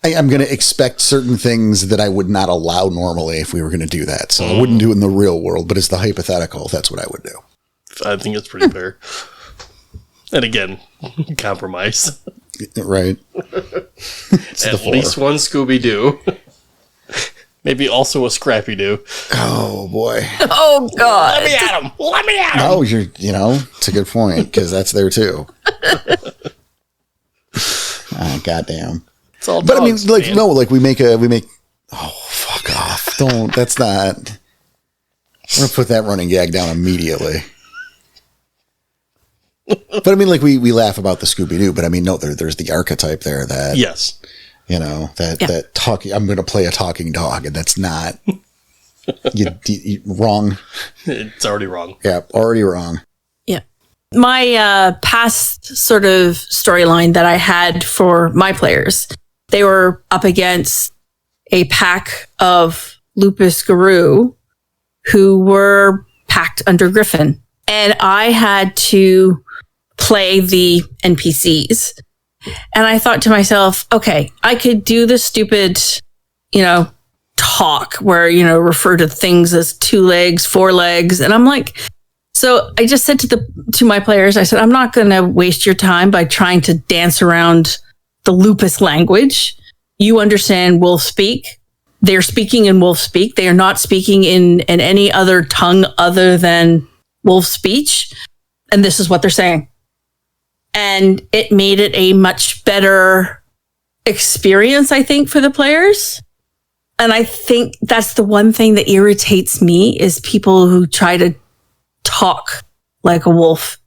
I'm going to expect certain things that I would not allow normally if we were going to do that. So I wouldn't do it in the real world, but it's the hypothetical. That's what I would do. I think it's pretty fair. And again, compromise. Right. At least one Scooby-Doo. Maybe also a Scrappy-Doo. Oh, boy. Oh, God. Let me at him. Oh, it's a good point, because that's there, too. Goddamn. It's all but dogs, I mean, man. no, we make, oh, fuck off. That's not, I'm going to put that running gag down immediately. But I mean, we laugh about the Scooby-Doo, but I mean, no, there's the archetype there that, yes. That talking, I'm going to play a talking dog, and that's not, you wrong. It's already wrong. Yeah, already wrong. Yeah. My past sort of storyline that I had for my players, they were up against a pack of Lupus Guru who were packed under Griffin. And I had to play the NPCs. And I thought to myself, okay, I could do the stupid, talk where, refer to things as 2 legs, 4 legs. And I'm like, so I just said to my players, I said, I'm not going to waste your time by trying to dance around the Lupus language. You understand wolf speak. They're speaking in wolf speak. They are not speaking in any other tongue other than wolf speech. And this is what they're saying. And it made it a much better experience, I think, for the players. And I think that's the one thing that irritates me is people who try to talk like a wolf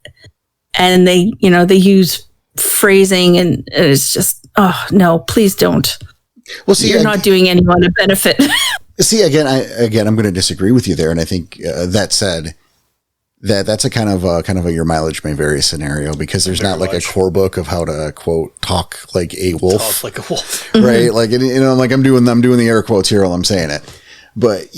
and they use phrasing and it's just, oh no, please don't. Well, see, you're not doing anyone a benefit. See, again, I'm going to disagree with you there. And I think that said, that's a kind of a your mileage may vary scenario because there's not like a core book of how to quote talk like a wolf. Talk like a wolf. Right. Like, I'm doing the air quotes here while I'm saying it, but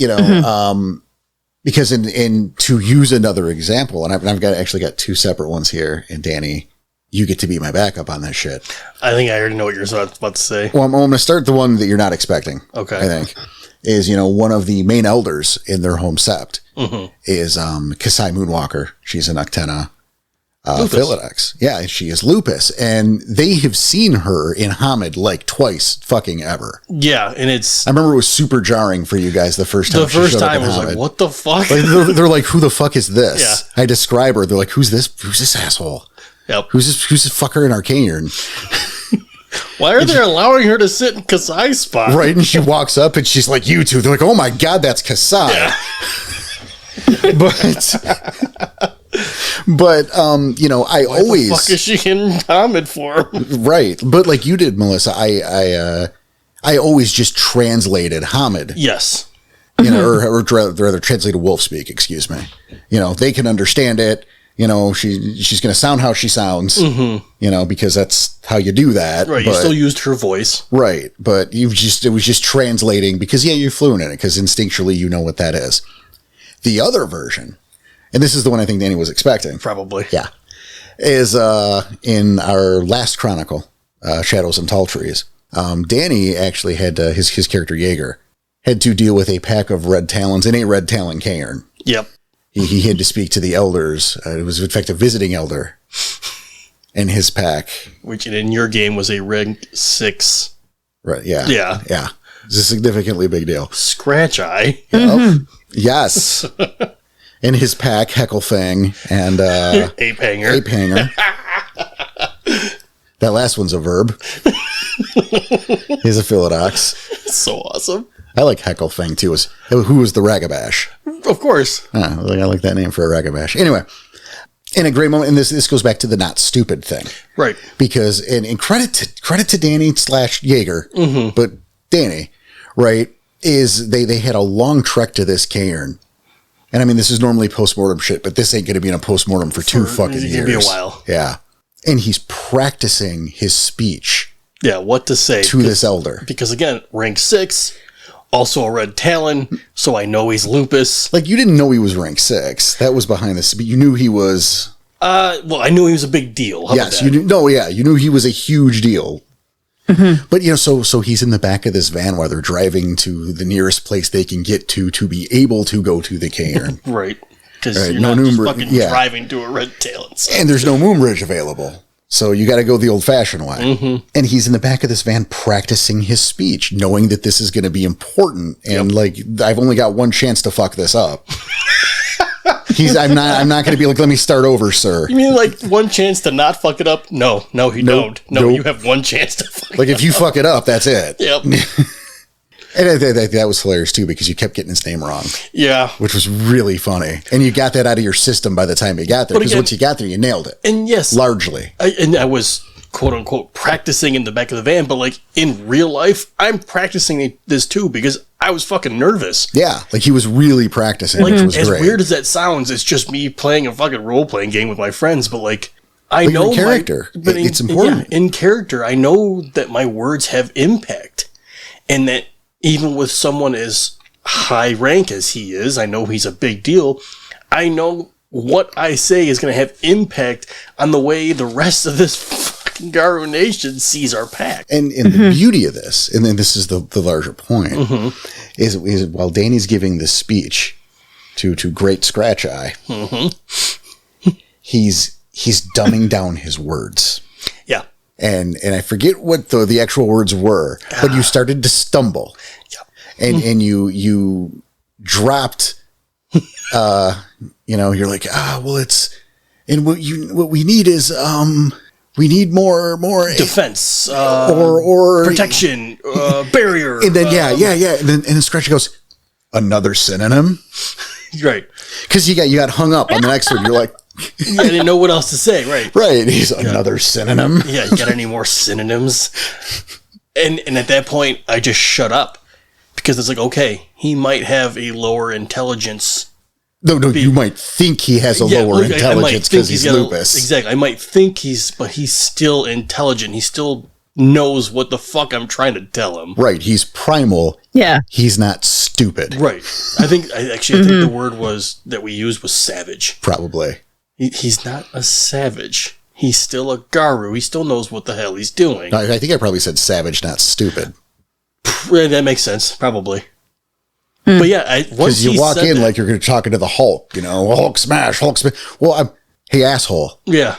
because in to use another example, and I've actually got 2 separate ones here, and Danny, you get to be my backup on this shit. I think I already know what you're about to say. Well, I'm going to start the one that you're not expecting. Okay. I think is, one of the main elders in their home sept is Kasai Moonwalker. She's an Uctena Philodex. Yeah, she is Lupus. And they have seen her in Hamid like twice fucking ever. Yeah, and I remember it was super jarring for you guys the first time. The first time I was like, what the fuck? Like, they're like, who the fuck is this? Yeah. I describe her. They're like, who's this asshole? Yep. Who's this fucker in Arcanian? Why are they allowing her to sit in Kasai's spot? Right, and she walks up and she's like, you two. They're like, oh my God, that's Kasai. Yeah. But I Why always. What the fuck is she in Hamid for? Right. But like you did, Melissa, I always just translated Hamid. Yes. Or rather translated wolf speak, excuse me. They can understand it. You know, she's going to sound how she sounds, you know, because that's how you do that. Right. You still used her voice. Right. But it was just translating because, yeah, you're fluent in it because instinctually you know what that is. The other version, and this is the one I think Danny was expecting. Probably. Yeah. Is in our last chronicle, Shadows and Tall Trees. Danny actually had his character Jaeger had to deal with a pack of red talons in a red talon cairn. Yep. He had to speak to the elders. It was, in fact, a visiting elder in his pack. Which in your game was a rank 6. Right, yeah. Yeah. Yeah. It's a significantly big deal. Scratch Eye. Yep. Yes. In his pack, Hecklefang and Ape Hanger. Ape Hanger. That last one's a verb. He's a Philodox. So awesome. I like Hecklefang, too. Who was the Ragabash? Of course. I like that name for a Ragabash. Anyway, in a great moment, and this goes back to the not stupid thing. Right. Because, and credit to Danny / Jaeger, but Danny, right, is they had a long trek to this cairn. And I mean, this is normally postmortem shit, but this ain't going to be in a postmortem for 2 fucking years. It's going to be a while. Yeah. And he's practicing his speech. Yeah, what to say. To this elder. Because again, rank 6, also a red talon, so I know he's Lupus. Like, you didn't know he was rank 6. That was behind this, but you knew he was... well, I knew he was a big deal. How yes, about that? you knew. No, yeah, you knew he was a huge deal. But, you know, so he's in the back of this van while they're driving to the nearest place they can get to be able to go to the cairn. Right. Because Right, you're no not just Noombr- fucking yeah. driving to a red talon. So. And there's no Moonbridge available. So you got to go the old-fashioned way. And he's in the back of this van practicing his speech, knowing that this is going to be important. And, like, I've only got one chance to fuck this up. I'm not going to be like, let me start over, sir. You mean like one chance to not fuck it up? No, you don't. No, Nope. you have one chance to fuck Like, it if you fuck it up, that's it. Yep. And that was hilarious, too, because you kept getting his name wrong, Yeah. which was really funny. And you got that out of your system by the time you got there, But because again- once you got there, you nailed it. And yes, Largely. I was quote unquote practicing in the back of the van, but like in real life, I'm practicing this too because I was fucking nervous. Yeah, like he was really practicing, Like, which was as great. weird as that sounds, it's just me playing a fucking role playing game with my friends. But like, I But you're know in character. It's important. Yeah, in character, I know that my words have impact, and that even with someone as high rank as he is, I know he's a big deal. I know what I say is going to have impact on the way the rest of this fucking Garu Nation sees our pack. And the beauty of this, and then this is the larger point, is while Danny's giving this speech to Great Scratch Eye, he's dumbing down his words. Yeah. And I forget what the actual words were, but you started to stumble. Yeah. And you dropped, you're like, well, it's, and what we need is, we need more Defense, or protection, barrier. and then yeah. And then Scratchy goes, another synonym, Right. because you got hung up on the next one. You're like, I didn't know what else to say. Right. right. He's another synonym. Yeah. You got any more synonyms? And at that point, I just shut up because it's like, okay, he might have a lower intelligence. No, you might think he has a lower intelligence because he's Lupus. Exactly. I might think but he's still intelligent. He still knows what the fuck I'm trying to tell him. Right. He's primal. Yeah. He's not stupid. Right. I think the word that we used was savage. Probably. He's not a savage. He's still a Garu. He still knows what the hell he's doing. I think I probably said savage, not stupid. That makes sense. Probably. But yeah, Because you walk in like you're talking to the Hulk, Hulk smash. Well, hey, asshole. Yeah.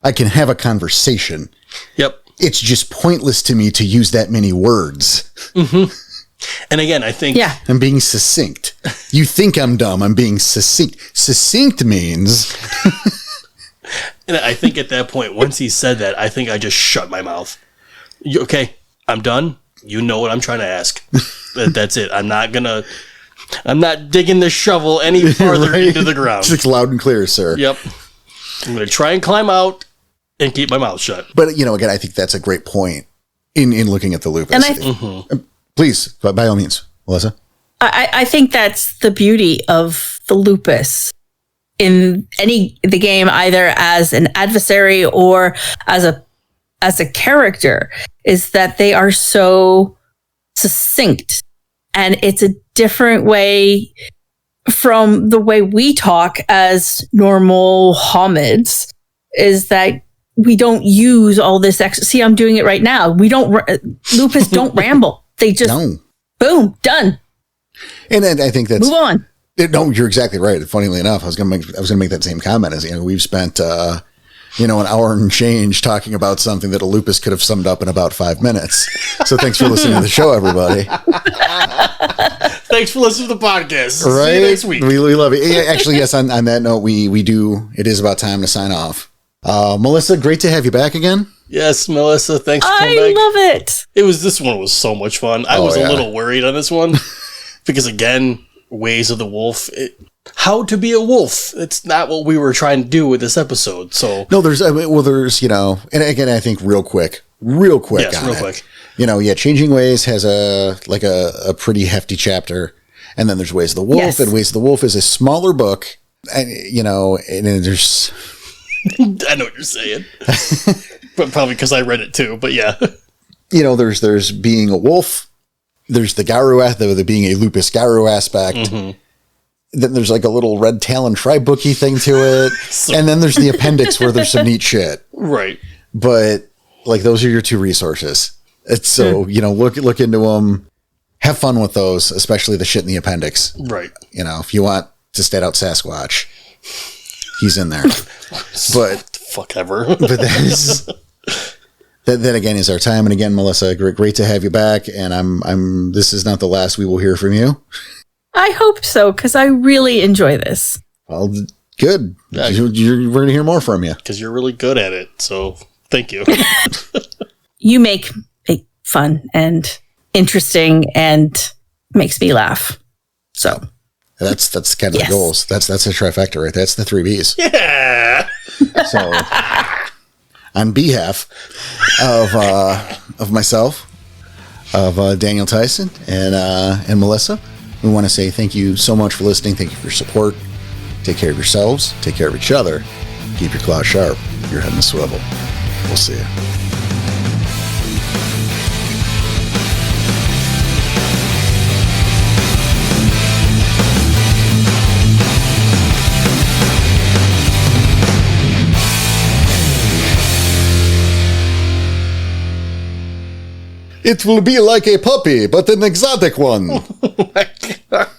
I can have a conversation. Yep. It's just pointless to me to use that many words. And again, I think... Yeah. I'm being succinct. You think I'm dumb. I'm being succinct. Succinct means... And I think at that point, once he said that, I think I just shut my mouth. Okay, I'm done. You know what I'm trying to ask. That's it. I'm not digging the shovel any farther Right? into the ground. It's loud and clear, sir. Yep. I'm going to try and climb out and keep my mouth shut. But, again, I think that's a great point in looking at the Lupus. And Please, by all means, Melissa. I think that's the beauty of the Lupus in the game, either as an adversary or as a character, is that they are so succinct, and it's a different way from the way we talk as normal homids, is that we don't use all this extra. See, I'm doing it right now. We don't, Lupus don't ramble. They just, boom, done. And I think that's, move on. No, you're exactly right. Funnily enough, I was going to make that same comment as, we've spent, an hour and change talking about something that a Lupus could have summed up in about 5 minutes. So thanks for listening to the show, everybody. Thanks for listening to the podcast. Right? See you next week. We love it. Yeah, actually, yes, on that note, it is about time to sign off. Melissa, great to have you back again. Yes, Melissa, thanks for coming back. I love it. This one was so much fun. I was a little worried on this one because, again, Ways of the Wolf. How to be a wolf. It's not what we were trying to do with this episode. So no, there's, and again, I think real quick. Yes, real quick. Changing Ways has a pretty hefty chapter, and then there's Ways of the Wolf, yes. And Ways of the Wolf is a smaller book, and there's. I know what you're saying, but probably because I read it too. But yeah, there's being a wolf. There's the Garu, the being a Lupus Garu aspect. Mm-hmm. Then there's like a little Red Talon tribe booky thing to it. And then there's the appendix where there's some neat shit. Right. But like, those are your two resources. It's so, look into them, have fun with those, especially the shit in the appendix. Right. If you want to stat out Sasquatch, he's in there. But fuck ever. But that again is our time. And again, Melissa, great to have you back. And this is not the last we will hear from you. I hope so, because I really enjoy this. Well, good. Yeah. We're going to hear more from you. Because you're really good at it. So thank you. You make it fun and interesting and makes me laugh. So that's kind of the goals. That's a trifecta, right? That's the 3 Bs. Yeah. So on behalf of myself, of Daniel Tyson and Melissa, we want to say thank you so much for listening. Thank you for your support. Take care of yourselves. Take care of each other. Keep your claws sharp. Your head in the swivel. We'll see you. It will be like a puppy, but an exotic one. Oh my God.